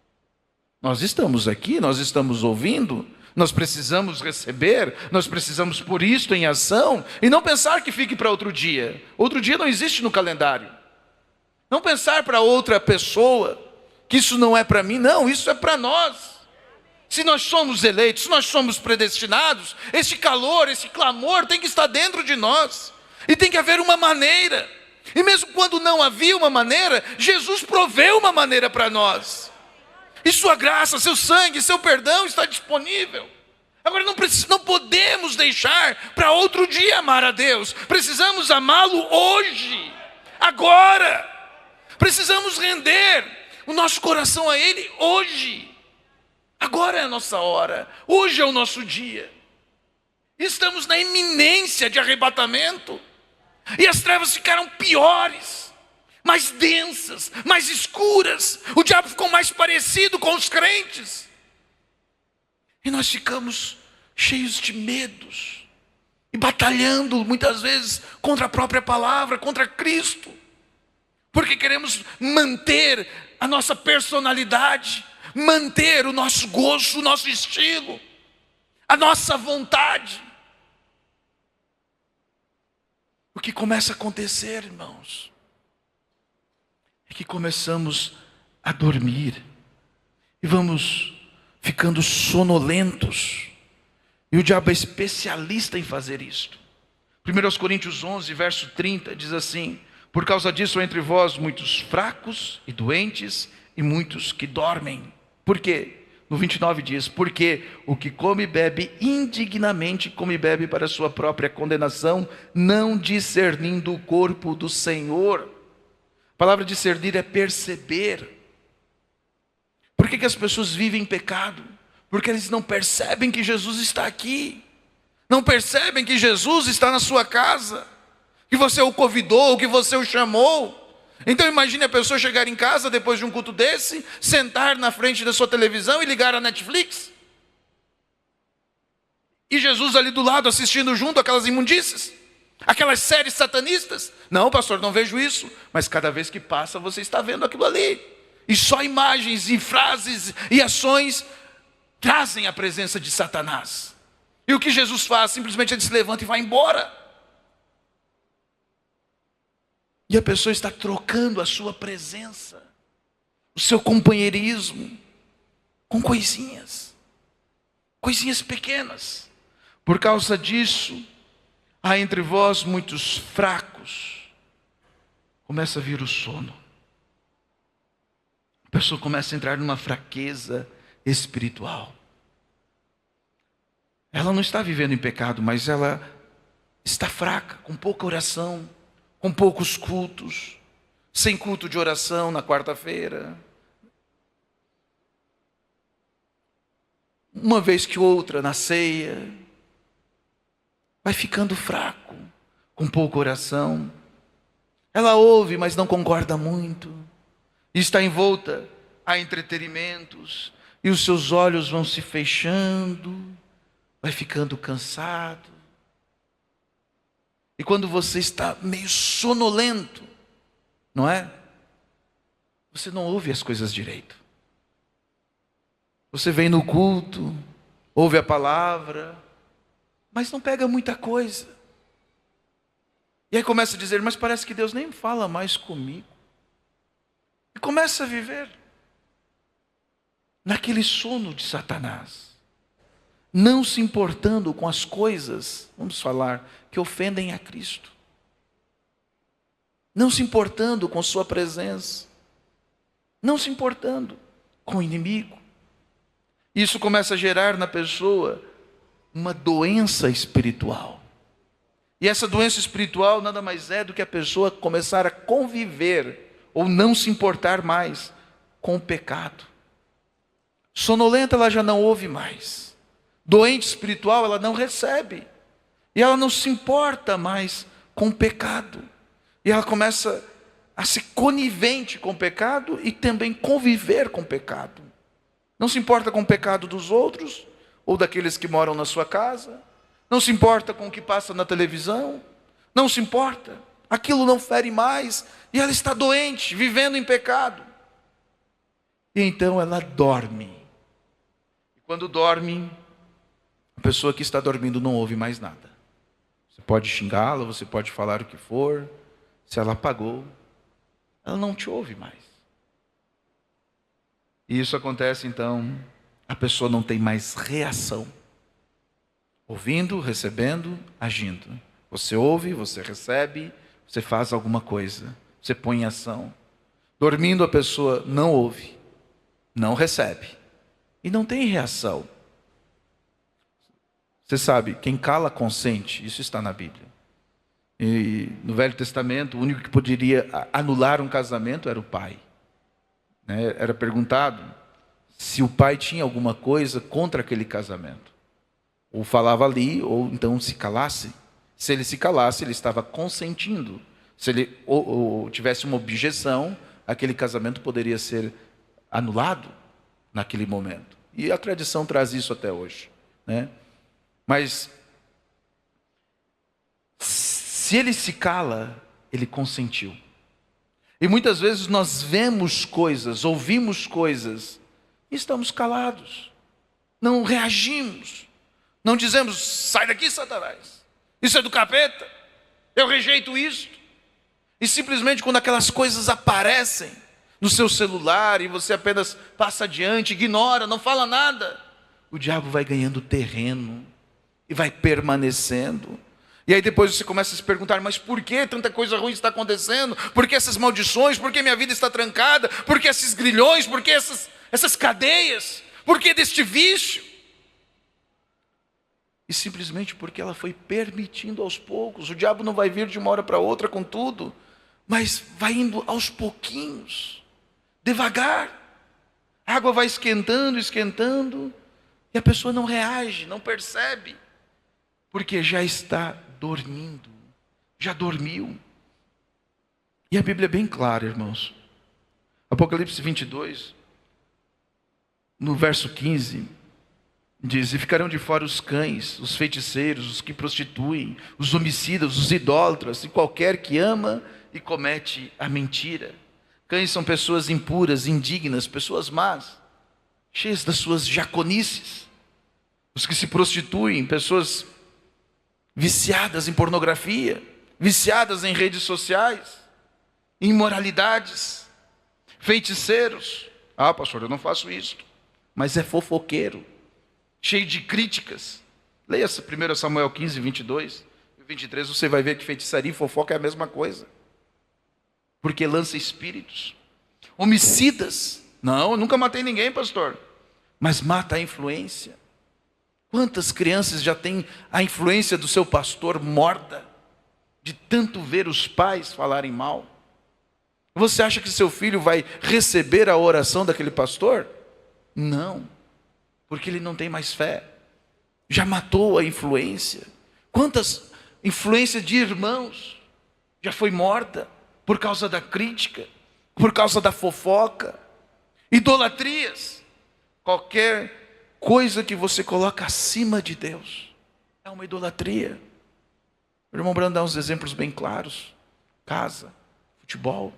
Nós estamos aqui, nós estamos ouvindo, nós precisamos receber, nós precisamos pôr isto em ação, e não pensar que fique para outro dia. Outro dia não existe no calendário. Não pensar para outra pessoa que isso não é para mim, não, isso é para nós. Se nós somos eleitos, se nós somos predestinados, esse calor, esse clamor tem que estar dentro de nós. E tem que haver uma maneira. E mesmo quando não havia uma maneira, Jesus proveu uma maneira para nós. E sua graça, seu sangue, seu perdão está disponível. Agora não podemos deixar para outro dia amar a Deus. Precisamos amá-lo hoje, agora. Precisamos render o nosso coração a Ele hoje. Agora é a nossa hora. Hoje é o nosso dia. Estamos na iminência de arrebatamento. E as trevas ficaram piores, mais densas, mais escuras. O diabo ficou mais parecido com os crentes. E nós ficamos cheios de medos. E batalhando muitas vezes contra a própria palavra, contra Cristo. porque queremos manter a nossa personalidade, manter o nosso gosto, o nosso estilo, a nossa vontade. O que começa a acontecer, irmãos, é que começamos a dormir e vamos ficando sonolentos. E o diabo é especialista em fazer isto. 1 Coríntios 11, verso 30, diz assim: por causa disso há entre vós muitos fracos e doentes e muitos que dormem. Por quê? No 29 diz: porque o que come e bebe indignamente, come e bebe para a sua própria condenação, não discernindo o corpo do Senhor. A palavra discernir é perceber. Por que as pessoas vivem em pecado? Porque eles não percebem que Jesus está aqui, não percebem que Jesus está na sua casa, que você o convidou, que você o chamou. Então imagine a pessoa chegar em casa depois de um culto desse, sentar na frente da sua televisão e ligar a Netflix, e Jesus ali do lado assistindo junto aquelas imundícias, aquelas séries satanistas. Não, pastor, não vejo isso. Mas cada vez que passa você está vendo aquilo ali, e só imagens e frases e ações trazem a presença de Satanás. E o que Jesus faz? Simplesmente ele se levanta e vai embora. E a pessoa está trocando a sua presença, o seu companheirismo, com coisinhas pequenas. Por causa disso, há entre vós muitos fracos. Começa a vir o sono. A pessoa começa a entrar numa fraqueza espiritual. Ela não está vivendo em pecado, mas ela está fraca, com pouca oração, com poucos cultos, sem culto de oração na quarta-feira, uma vez que outra na ceia, vai ficando fraco, com pouca oração. Ela ouve, mas não concorda muito, e está envolta a entretenimentos, e os seus olhos vão se fechando, vai ficando cansado. E quando você está meio sonolento, não é? Você não ouve as coisas direito. Você vem no culto, ouve a palavra, mas não pega muita coisa. E aí começa a dizer: mas parece que Deus nem fala mais comigo. E começa a viver naquele sono de Satanás, não se importando com as coisas, vamos falar, que ofendem a Cristo, não se importando com sua presença, não se importando com o inimigo. Isso começa a gerar na pessoa uma doença espiritual. E essa doença espiritual nada mais é do que a pessoa começar a conviver ou não se importar mais com o pecado. Sonolenta, ela já não ouve mais. Doente espiritual, ela não recebe. E ela não se importa mais com o pecado. E ela começa a ser conivente com o pecado e também conviver com o pecado. Não se importa com o pecado dos outros ou daqueles que moram na sua casa. Não se importa com o que passa na televisão. Não se importa. Aquilo não fere mais. E ela está doente, vivendo em pecado. E então ela dorme. E quando dorme, a pessoa que está dormindo não ouve mais nada. Você pode xingá-la, você pode falar o que for. Se ela apagou, ela não te ouve mais. E isso acontece então, a pessoa não tem mais reação. Ouvindo, recebendo, agindo. Você ouve, você recebe, você faz alguma coisa, você põe em ação. Dormindo, a pessoa não ouve, não recebe e não tem reação. Você sabe, quem cala consente, isso está na Bíblia. E no Velho Testamento, o único que poderia anular um casamento era o pai. Era perguntado se o pai tinha alguma coisa contra aquele casamento. Ou falava ali, ou então se calasse. Se ele se calasse, ele estava consentindo. Se ele ou tivesse uma objeção, aquele casamento poderia ser anulado naquele momento. E a tradição traz isso até hoje, né? Mas se ele se cala, ele consentiu. E muitas vezes nós vemos coisas, ouvimos coisas, e estamos calados, não reagimos, não dizemos: sai daqui, Satanás, isso é do capeta, eu rejeito isso. E simplesmente quando aquelas coisas aparecem no seu celular e você apenas passa adiante, ignora, não fala nada, o diabo vai ganhando terreno e vai permanecendo. E aí depois você começa a se perguntar: mas por que tanta coisa ruim está acontecendo? Por que essas maldições? Por que minha vida está trancada? Por que esses grilhões? Por que essas cadeias? Por que deste vício? E simplesmente porque ela foi permitindo aos poucos. O diabo não vai vir de uma hora para outra com tudo, mas vai indo aos pouquinhos, devagar. A água vai esquentando, esquentando, e a pessoa não reage, não percebe, porque já está dormindo, já dormiu. E a Bíblia é bem clara, irmãos. Apocalipse 22, no verso 15, diz: e ficarão de fora os cães, os feiticeiros, os que prostituem, os homicidas, os idólatras, e qualquer que ama e comete a mentira. Cães são pessoas impuras, indignas, pessoas más, cheias das suas jaconices. Os que se prostituem, pessoas viciadas em pornografia, viciadas em redes sociais, imoralidades, feiticeiros. Ah, pastor, eu não faço isso. Mas é fofoqueiro, cheio de críticas. Leia 1 Samuel 15, 22 e 23, você vai ver que feitiçaria e fofoca é a mesma coisa, porque lança espíritos. Homicidas, não, eu nunca matei ninguém, pastor, mas mata a influência. Quantas crianças já têm a influência do seu pastor morta, de tanto ver os pais falarem mal? Você acha que seu filho vai receber a oração daquele pastor? Não, porque ele não tem mais fé, já matou a influência. Quantas influências de irmãos já foi morta por causa da crítica, por causa da fofoca, idolatrias. Qualquer coisa que você coloca acima de Deus é uma idolatria. O irmão Brando dá uns exemplos bem claros: casa, futebol,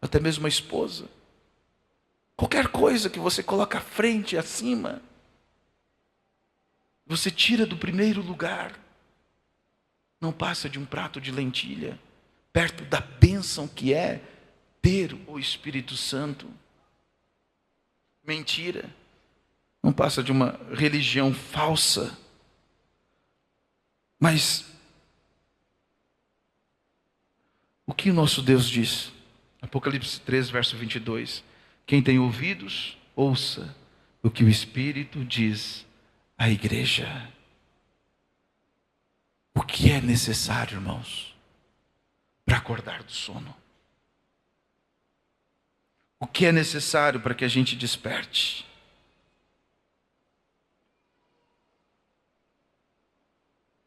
até mesmo a esposa. Qualquer coisa que você coloca à frente, acima, você tira do primeiro lugar. Não passa de um prato de lentilha perto da bênção que é ter o Espírito Santo. Mentira não passa de uma religião falsa. Mas o que o nosso Deus diz? Apocalipse 3, verso 22. Quem tem ouvidos, ouça o que o Espírito diz à igreja. O que é necessário, irmãos, para acordar do sono? O que é necessário para que a gente desperte?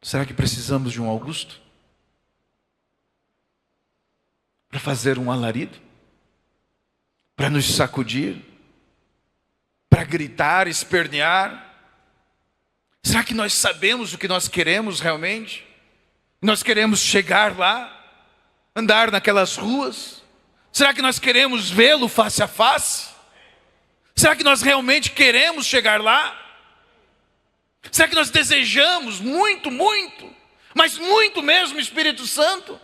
Será que precisamos de um Augusto para fazer um alarido? Para nos sacudir? Para gritar, espernear? Será que nós sabemos o que nós queremos realmente? Nós queremos chegar lá, andar naquelas ruas? Será que nós queremos vê-lo face a face? Será que nós realmente queremos chegar lá? Será que nós desejamos muito, muito, mas muito mesmo, Espírito Santo?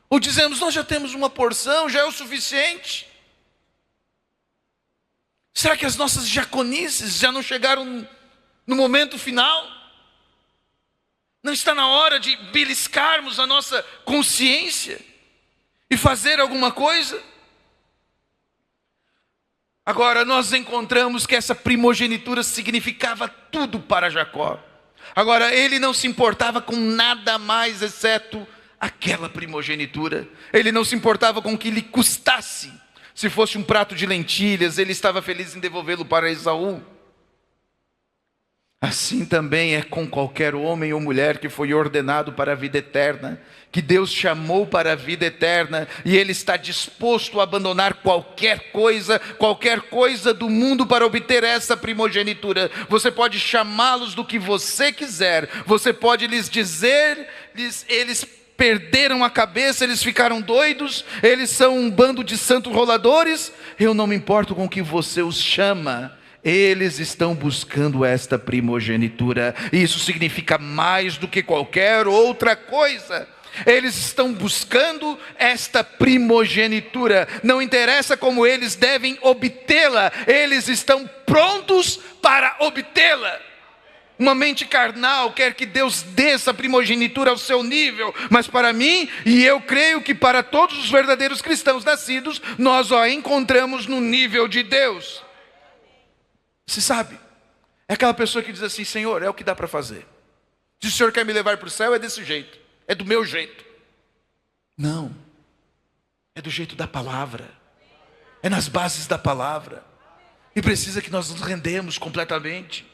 Ou dizemos: nós já temos uma porção, já é o suficiente? Será que as nossas jaconices já não chegaram no momento final? Não está na hora de beliscarmos a nossa consciência e fazer alguma coisa? Agora nós encontramos que essa primogenitura significava tudo para Jacó. Agora ele não se importava com nada mais exceto aquela primogenitura. Ele não se importava com o que lhe custasse. Se fosse um prato de lentilhas, ele estava feliz em devolvê-lo para Esaú. Assim também é com qualquer homem ou mulher que foi ordenado para a vida eterna, que Deus chamou para a vida eterna, e ele está disposto a abandonar qualquer coisa do mundo para obter essa primogenitura. Você pode chamá-los do que você quiser, você pode lhes dizer, eles perderam a cabeça, eles ficaram doidos, eles são um bando de santos roladores. Eu não me importo com o que você os chama. Eles estão buscando esta primogenitura. Isso significa mais do que qualquer outra coisa. Eles estão buscando esta primogenitura. Não interessa como eles devem obtê-la, eles estão prontos para obtê-la. Uma mente carnal quer que Deus dê essa primogenitura ao seu nível, mas para mim, e eu creio que para todos os verdadeiros cristãos nascidos, nós a encontramos no nível de Deus. Você sabe, é aquela pessoa que diz assim: Senhor, é o que dá para fazer. Se o Senhor quer me levar para o céu, é desse jeito, é do meu jeito. Não, é do jeito da palavra, é nas bases da palavra, e precisa que nós nos rendemos completamente.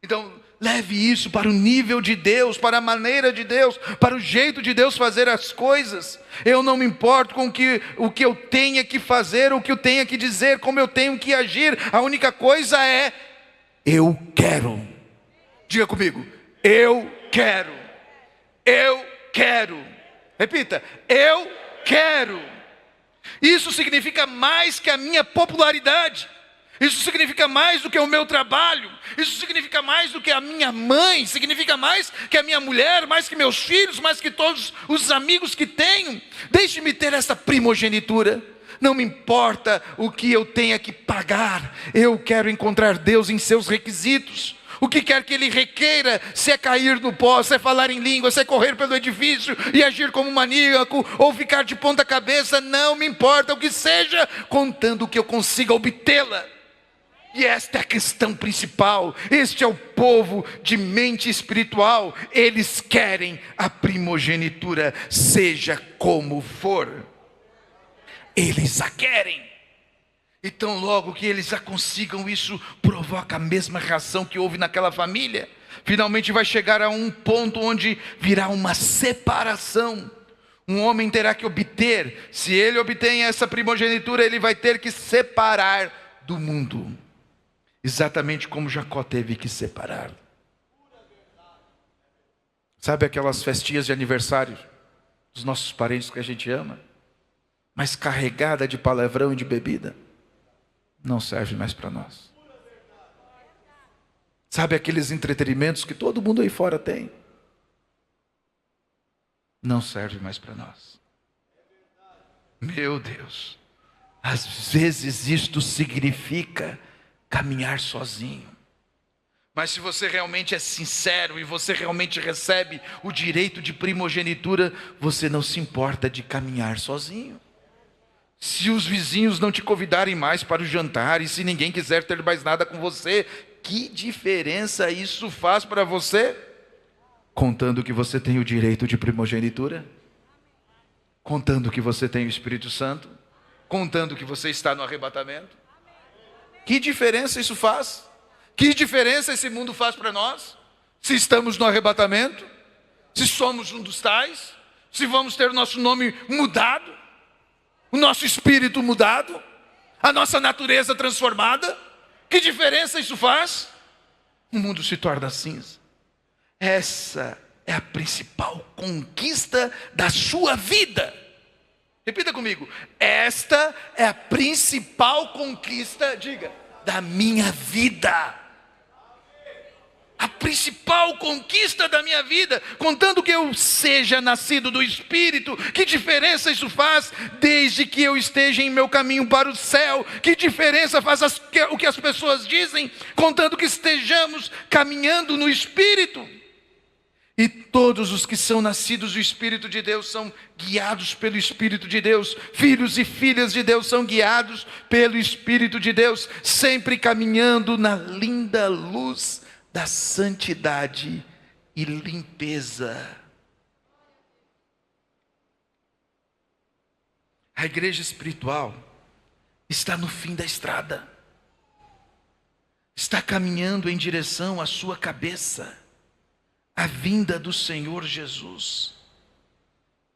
Então, leve isso para o nível de Deus, para a maneira de Deus, para o jeito de Deus fazer as coisas. Eu não me importo com o que eu tenha que fazer, o que eu tenha que dizer, como eu tenho que agir. A única coisa é, eu quero. Diga comigo, eu quero. Eu quero. Repita, eu quero. Isso significa mais que a minha popularidade. Isso significa mais do que o meu trabalho. Isso significa mais do que a minha mãe. Significa mais que a minha mulher, mais que meus filhos, mais que todos os amigos que tenho. Deixe-me ter essa primogenitura. Não me importa o que eu tenha que pagar. Eu quero encontrar Deus em seus requisitos. O que quer que Ele requeira, se é cair no pó, se é falar em língua, se é correr pelo edifício e agir como um maníaco, ou ficar de ponta cabeça, não me importa o que seja, contando que eu consiga obtê-la. E esta é a questão principal. Este é o povo de mente espiritual. Eles querem a primogenitura, seja como for. Eles a querem. Então logo que eles já consigam isso, provoca a mesma reação que houve naquela família. Finalmente vai chegar a um ponto onde virá uma separação. Um homem terá que obter. Se ele obtém essa primogenitura, ele vai ter que separar do mundo. Exatamente como Jacó teve que separar. Sabe aquelas festinhas de aniversário dos nossos parentes que a gente ama, mas carregada de palavrão e de bebida? Não serve mais para nós. Sabe aqueles entretenimentos que todo mundo aí fora tem? Não serve mais para nós. Meu Deus, às vezes isto significa caminhar sozinho. Mas se você realmente é sincero e você realmente recebe o direito de primogenitura, você não se importa de caminhar sozinho. Se os vizinhos não te convidarem mais para o jantar e se ninguém quiser ter mais nada com você, que diferença isso faz para você? Contando que você tem o direito de primogenitura, contando que você tem o Espírito Santo, contando que você está no arrebatamento. Que diferença isso faz? Que diferença esse mundo faz para nós? Se estamos no arrebatamento, se somos um dos tais, se vamos ter o nosso nome mudado, o nosso espírito mudado, a nossa natureza transformada, que diferença isso faz? O mundo se torna cinza. Essa é a principal conquista da sua vida. Repita comigo, esta é a principal conquista, diga, da minha vida. A principal conquista da minha vida, contando que eu seja nascido do Espírito. Que diferença isso faz desde que eu esteja em meu caminho para o céu? Que diferença faz o que as pessoas dizem, contando que estejamos caminhando no Espírito? E todos os que são nascidos do Espírito de Deus são guiados pelo Espírito de Deus. Filhos e filhas de Deus são guiados pelo Espírito de Deus, sempre caminhando na linda luz da santidade e limpeza. A igreja espiritual está no fim da estrada. Está caminhando em direção à sua cabeça. A vinda do Senhor Jesus.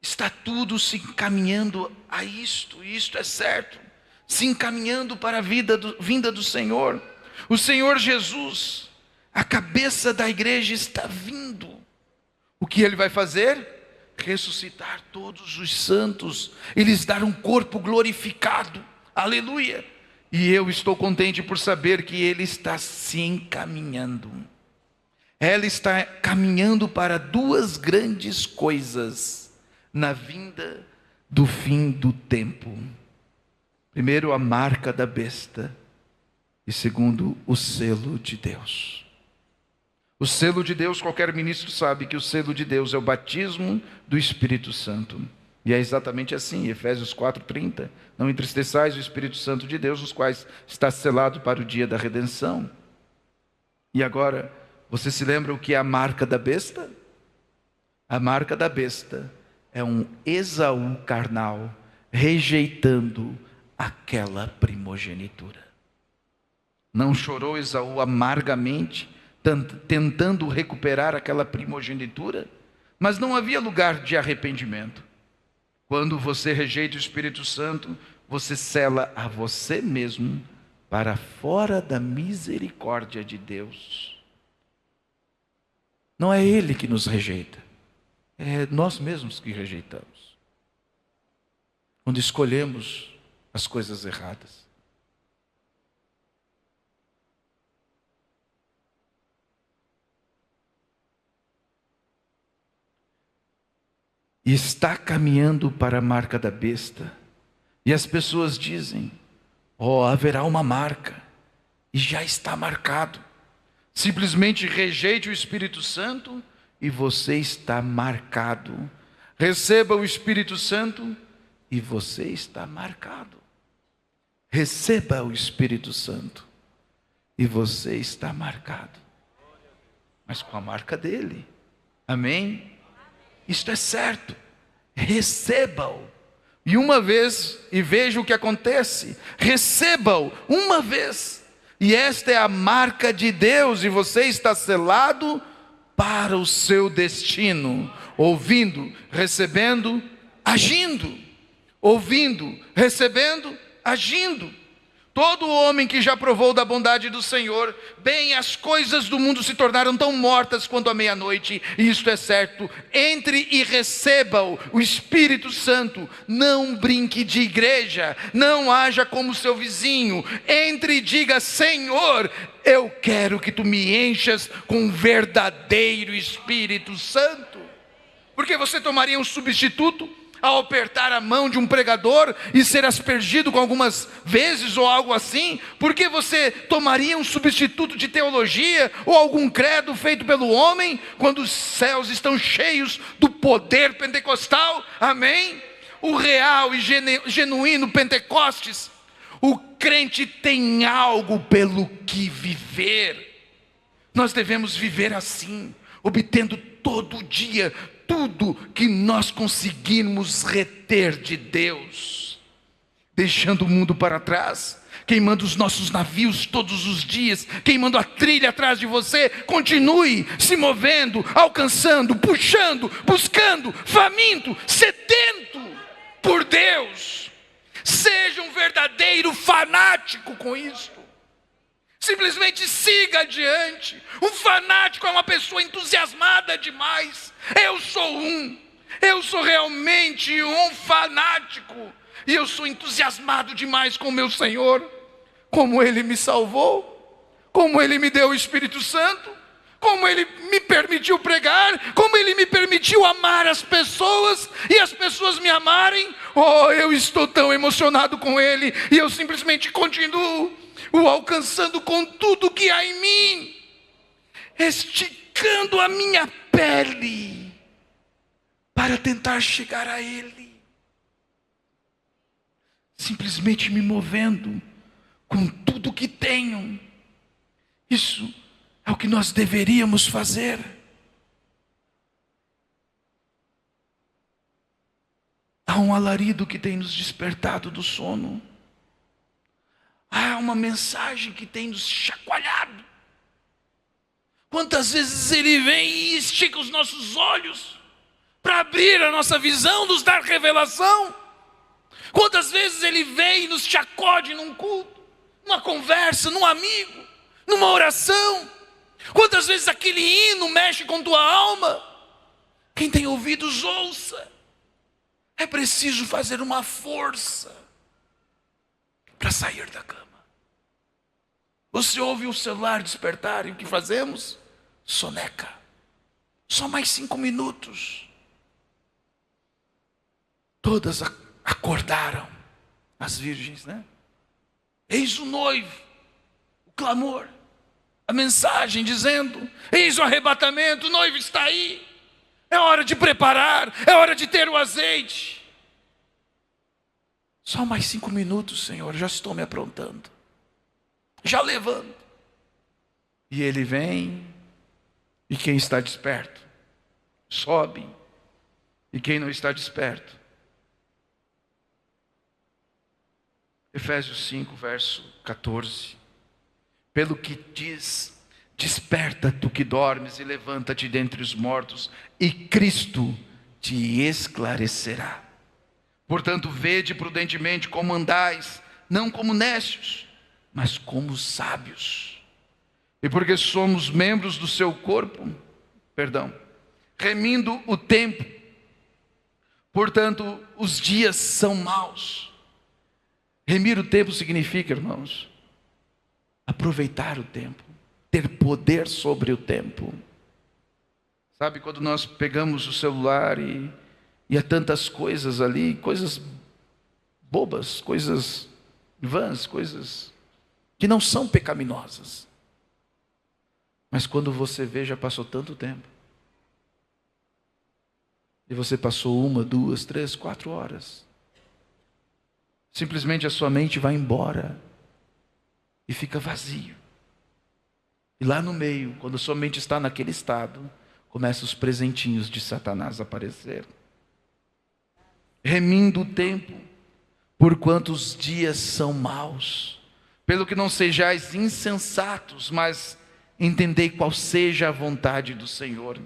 Está tudo se encaminhando a isto é certo. Se encaminhando para a vinda do Senhor. O Senhor Jesus, a cabeça da igreja, está vindo. O que Ele vai fazer? ressuscitar todos os santos e lhes dar um corpo glorificado. Aleluia! E eu estou contente por saber que Ele está se encaminhando. Ela está caminhando para duas grandes coisas na vinda do fim do tempo. Primeiro, a marca da besta. E segundo, o selo de Deus. O selo de Deus, qualquer ministro sabe que o selo de Deus é o batismo do Espírito Santo. E é exatamente assim, Efésios 4:30. Não entristeçais o Espírito Santo de Deus, os quais está selado para o dia da redenção. E agora, você se lembra o que é a marca da besta? A marca da besta é um Esaú carnal, rejeitando aquela primogenitura. Não chorou Esaú amargamente, tentando recuperar aquela primogenitura? Mas não havia lugar de arrependimento. Quando você rejeita o Espírito Santo, você sela a você mesmo para fora da misericórdia de Deus. Não é Ele que nos rejeita, é nós mesmos que rejeitamos, quando escolhemos as coisas erradas. E está caminhando para a marca da besta. E as pessoas dizem: haverá uma marca. E já está marcado. Simplesmente rejeite o Espírito Santo e você está marcado. Receba o Espírito Santo e você está marcado. Receba o Espírito Santo e você está marcado. Mas com a marca dele. Amém? Isto é certo, receba-o, e uma vez, e veja o que acontece, receba-o uma vez, e esta é a marca de Deus, e você está selado para o seu destino, ouvindo, recebendo, agindo, ouvindo, recebendo, agindo. Todo homem que já provou da bondade do Senhor, bem, as coisas do mundo se tornaram tão mortas quanto a meia-noite, e isto é certo. Entre e receba-o, o Espírito Santo. Não brinque de igreja, não haja como seu vizinho. Entre e diga: Senhor, eu quero que tu me enchas com um verdadeiro Espírito Santo. Porque você tomaria um substituto ao apertar a mão de um pregador e ser aspergido com algumas vezes ou algo assim? Por que você tomaria um substituto de teologia ou algum credo feito pelo homem, quando os céus estão cheios do poder pentecostal? Amém? O real e genuíno Pentecostes. O crente tem algo pelo que viver. Nós devemos viver assim, obtendo todo dia tudo que nós conseguirmos reter de Deus, deixando o mundo para trás, queimando os nossos navios todos os dias, queimando a trilha atrás de você. Continue se movendo, alcançando, puxando, buscando, faminto, sedento por Deus. Seja um verdadeiro fanático com isto. Simplesmente siga adiante. Um fanático é uma pessoa entusiasmada demais. Eu sou realmente um fanático. E eu sou entusiasmado demais com o meu Senhor. Como Ele me salvou. Como Ele me deu o Espírito Santo. Como Ele me permitiu pregar. Como Ele me permitiu amar as pessoas. E as pessoas me amarem. Eu estou tão emocionado com Ele. E eu simplesmente continuo o alcançando com tudo que há em mim, esticando a minha pele para tentar chegar a Ele, simplesmente me movendo com tudo que tenho. Isso é o que nós deveríamos fazer. Há um alarido que tem nos despertado do sono. Há uma mensagem que tem nos chacoalhado. Quantas vezes Ele vem e estica os nossos olhos para abrir a nossa visão, nos dar revelação. Quantas vezes Ele vem e nos sacode num culto, numa conversa, num amigo, numa oração. Quantas vezes aquele hino mexe com tua alma. Quem tem ouvidos, ouça. É preciso fazer uma força para sair da cama. Você ouve o celular despertar e o que fazemos? Soneca. Só mais 5 minutos. Todas acordaram, as virgens, né? Eis o noivo, o clamor, a mensagem dizendo: eis o arrebatamento, o noivo está aí. É hora de preparar, é hora de ter o azeite. Só mais 5 minutos, Senhor, já estou me aprontando. Já levanto. E ele vem, e quem está desperto sobe, e quem não está desperto. Efésios 5, verso 14. Pelo que diz: desperta tu que dormes e levanta-te dentre os mortos, e Cristo te esclarecerá. Portanto, vede prudentemente como andais, não como necios, mas como sábios. E porque somos membros do seu corpo, remindo o tempo. Portanto, os dias são maus. Remir o tempo significa, irmãos, aproveitar o tempo, ter poder sobre o tempo. Sabe, quando nós pegamos o celular e há tantas coisas ali, coisas bobas, coisas vãs, coisas que não são pecaminosas. Mas quando você vê, já passou tanto tempo. E você passou 1, 2, 3, 4 horas. Simplesmente a sua mente vai embora e fica vazio. E lá no meio, quando a sua mente está naquele estado, começam os presentinhos de Satanás a aparecer. Remindo o tempo, porquanto os dias são maus. Pelo que não sejais insensatos, mas entendei qual seja a vontade do Senhor.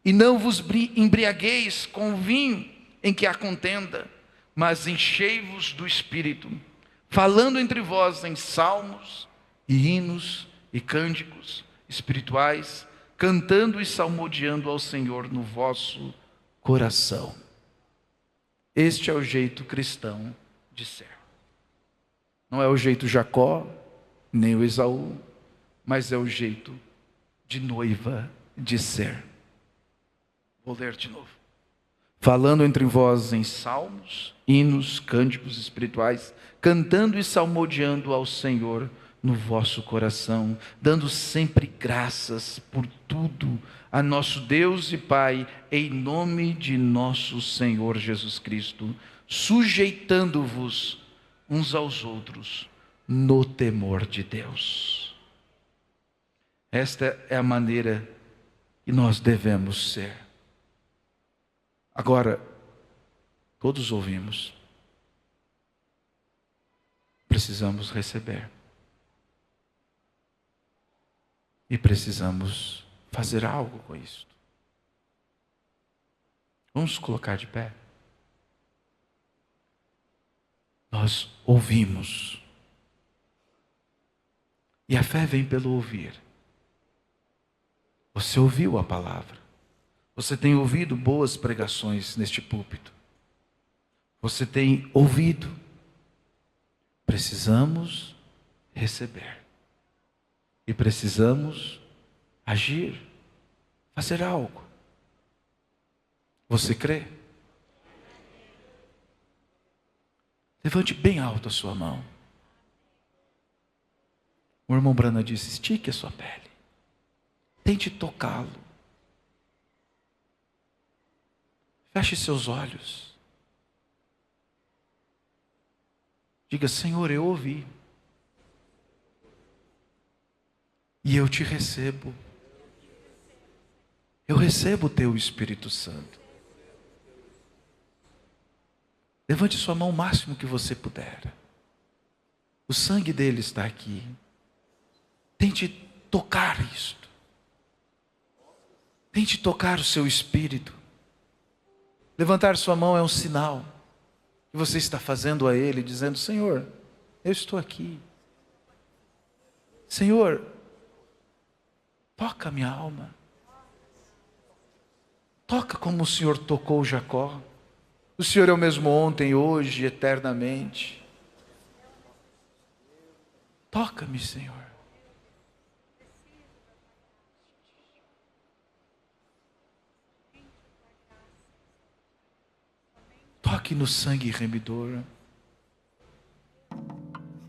E não vos embriagueis com vinho em que há contenda, mas enchei-vos do Espírito, falando entre vós em salmos e hinos e cânticos espirituais, cantando e salmodiando ao Senhor no vosso coração. Este é o jeito cristão de ser. Não é o jeito Jacó, nem o Esaú, mas é o jeito de noiva de ser. Vou ler de novo. Falando entre vós em salmos, hinos, cânticos espirituais, cantando e salmodiando ao Senhor no vosso coração, dando sempre graças por tudo a nosso Deus e Pai, em nome de nosso Senhor Jesus Cristo, sujeitando-vos uns aos outros no temor de Deus. Esta é a maneira que nós devemos ser. Agora, todos ouvimos. Precisamos receber. E precisamos fazer algo com isso. Vamos colocar de pé. Nós ouvimos. E a fé vem pelo ouvir. Você ouviu a palavra. Você tem ouvido boas pregações neste púlpito. Você tem ouvido. Precisamos receber. E precisamos agir, fazer algo. Você crê? Levante bem alto a sua mão. O irmão Brana disse: estique a sua pele. Tente tocá-lo. Feche seus olhos. Diga: Senhor, eu ouvi. E eu te recebo. Eu recebo o teu Espírito Santo. Levante sua mão o máximo que você puder. O sangue dele está aqui. Tente tocar isto. Tente tocar o seu espírito. Levantar sua mão é um sinal que você está fazendo a ele, dizendo: Senhor, eu estou aqui. Senhor, toca minha alma. Toca como o Senhor tocou Jacó. O Senhor é o mesmo ontem, hoje, eternamente. Toca-me, Senhor. Toque no sangue remidor.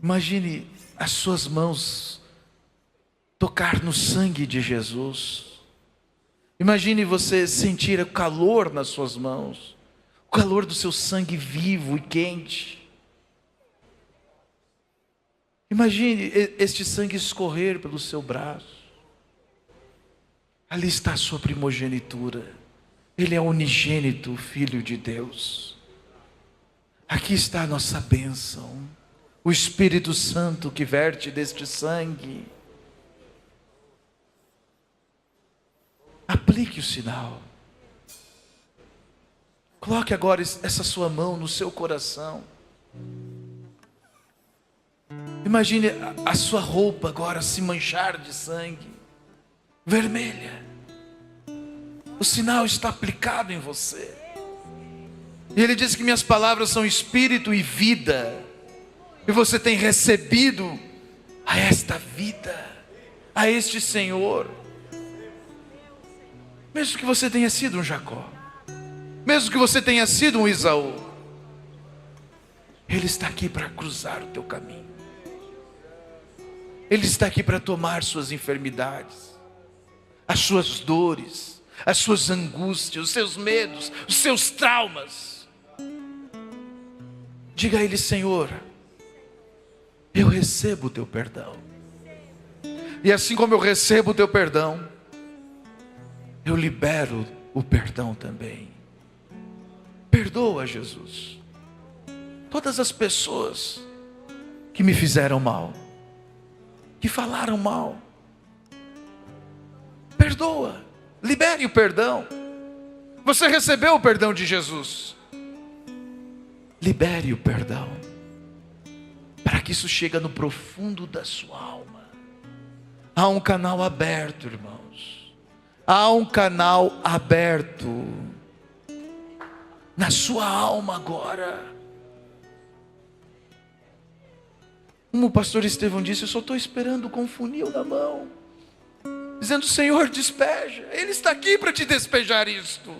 Imagine as suas mãos tocar no sangue de Jesus. Imagine você sentir o calor nas suas mãos, o calor do seu sangue vivo e quente. Imagine este sangue escorrer pelo seu braço. Ali está a sua primogenitura. Ele é o unigênito Filho de Deus. Aqui está a nossa bênção. O Espírito Santo que verte deste sangue. Aplique o sinal. Coloque agora essa sua mão no seu coração. Imagine a sua roupa agora se manchar de sangue, vermelha. O sinal está aplicado em você. E ele diz que minhas palavras são espírito e vida. E você tem recebido a esta vida, a este Senhor. Mesmo que você tenha sido um Jacó, mesmo que você tenha sido um Esaú, Ele está aqui para cruzar o teu caminho. Ele está aqui para tomar suas enfermidades, as suas dores, as suas angústias, os seus medos, os seus traumas. Diga a Ele: Senhor, eu recebo o teu perdão. E assim como eu recebo o teu perdão, eu libero o perdão também. Perdoa, Jesus, todas as pessoas que me fizeram mal, que falaram mal. Perdoa, libere o perdão. Você recebeu o perdão de Jesus. Libere o perdão, para que isso chegue no profundo da sua alma. Há um canal aberto, irmãos. Há um canal aberto na sua alma agora. Como o pastor Estevão disse, eu só estou esperando com um funil na mão, dizendo: Senhor, despeja. Ele está aqui para te despejar isto.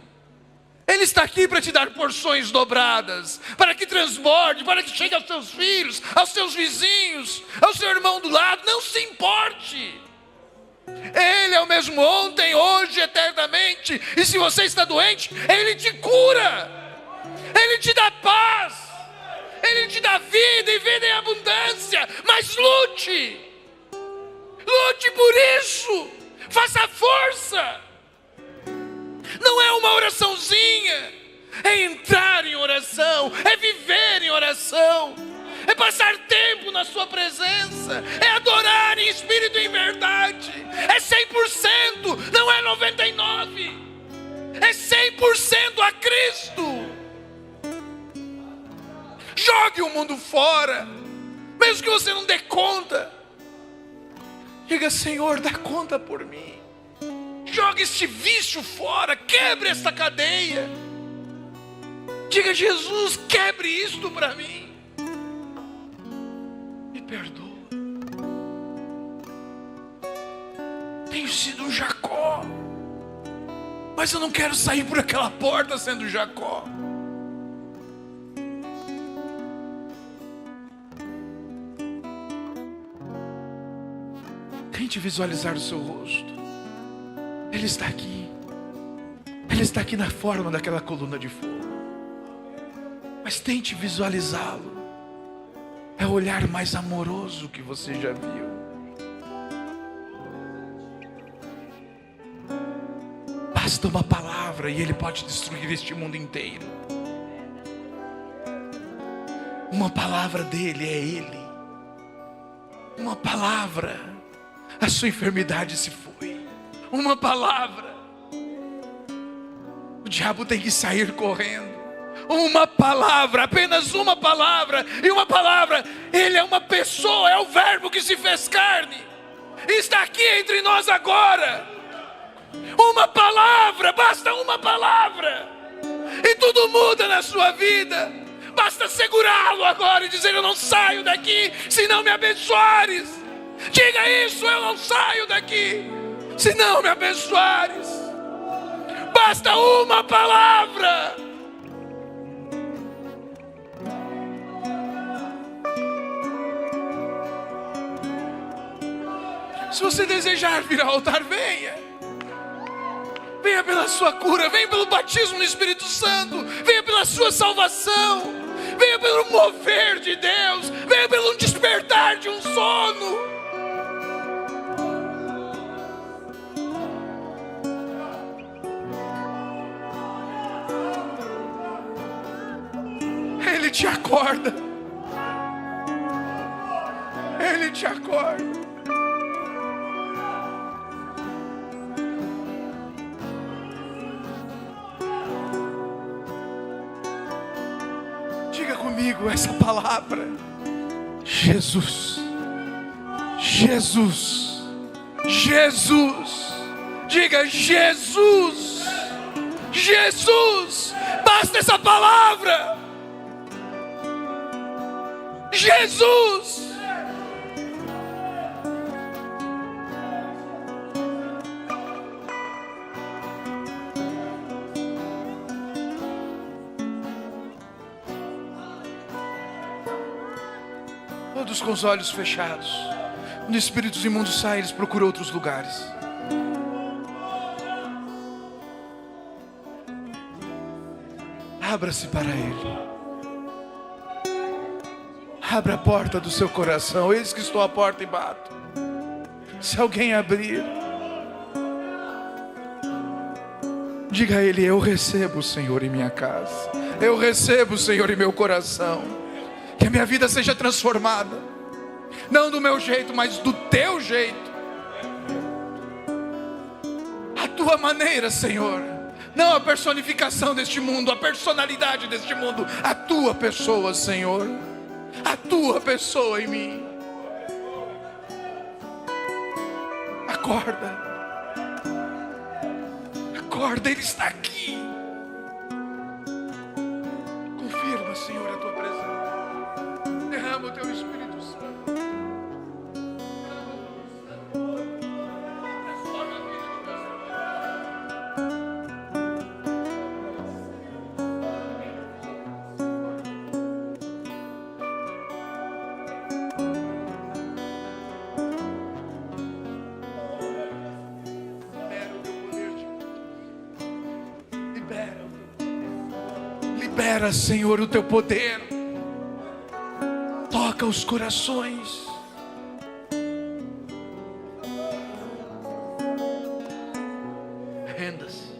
Ele está aqui para te dar porções dobradas, para que transborde, para que chegue aos seus filhos, aos seus vizinhos, ao seu irmão do lado. Não se importe. Ele é o mesmo ontem, hoje, eternamente. E se você está doente, Ele te cura. Ele te dá paz. Ele te dá vida e vida em abundância. Mas lute. Lute por isso. Faça força. Não é uma oraçãozinha. É entrar em oração. É viver em oração. É passar tempo na sua presença. É adorar em espírito e em verdade. É 100%, não é 99%. É 100% a Cristo. Jogue o mundo fora, mesmo que você não dê conta. Diga: Senhor, dá conta por mim. Jogue este vício fora, quebre esta cadeia. Diga: Jesus, quebre isto para mim. Me perdoa. Tenho sido um Jacó, mas eu não quero sair por aquela porta sendo Jacó. Tente visualizar o seu rosto. Ele está aqui. Ele está aqui na forma daquela coluna de fogo. Mas tente visualizá-lo. É o olhar mais amoroso que você já viu. Basta uma palavra e Ele pode destruir este mundo inteiro. Uma palavra dele é Ele. Uma palavra, a sua enfermidade se foi. Uma palavra, o diabo tem que sair correndo. Uma palavra, apenas uma palavra. E uma palavra, Ele é uma pessoa, é o verbo que se fez carne e está aqui entre nós agora. Uma palavra, basta uma palavra, e tudo muda na sua vida. Basta segurá-lo agora e dizer: eu não saio daqui se não me abençoares. Diga isso: eu não saio daqui se não me abençoares. Basta uma palavra. Se você desejar vir ao altar, venha. Venha pela sua cura, venha pelo batismo no Espírito Santo, venha pela sua salvação, venha pelo mover de Deus, venha pelo despertar de um sono. Ele te acorda. Ele te acorda. Diga comigo essa palavra: Jesus, Jesus, Jesus. Diga: Jesus, Jesus. Basta essa palavra. Jesus. Todos com os olhos fechados. Quando espíritos imundos saem, eles procuram outros lugares. Abra-se para Ele. Abra a porta do seu coração. Eis que estou à porta e bato. Se alguém abrir, diga a Ele: eu recebo o Senhor em minha casa. Eu recebo o Senhor em meu coração. Que a minha vida seja transformada. Não do meu jeito, mas do teu jeito. A tua maneira, Senhor. Não a personificação deste mundo, a personalidade deste mundo. A tua pessoa, Senhor. A tua pessoa em mim. Acorda. Acorda, Ele está aqui. Confirma, Senhor, a tua presença. Derrama o teu Espírito Santo. Transforma a vida de Deus. Libera, Senhor, o teu poder. Toca os corações. Renda-se.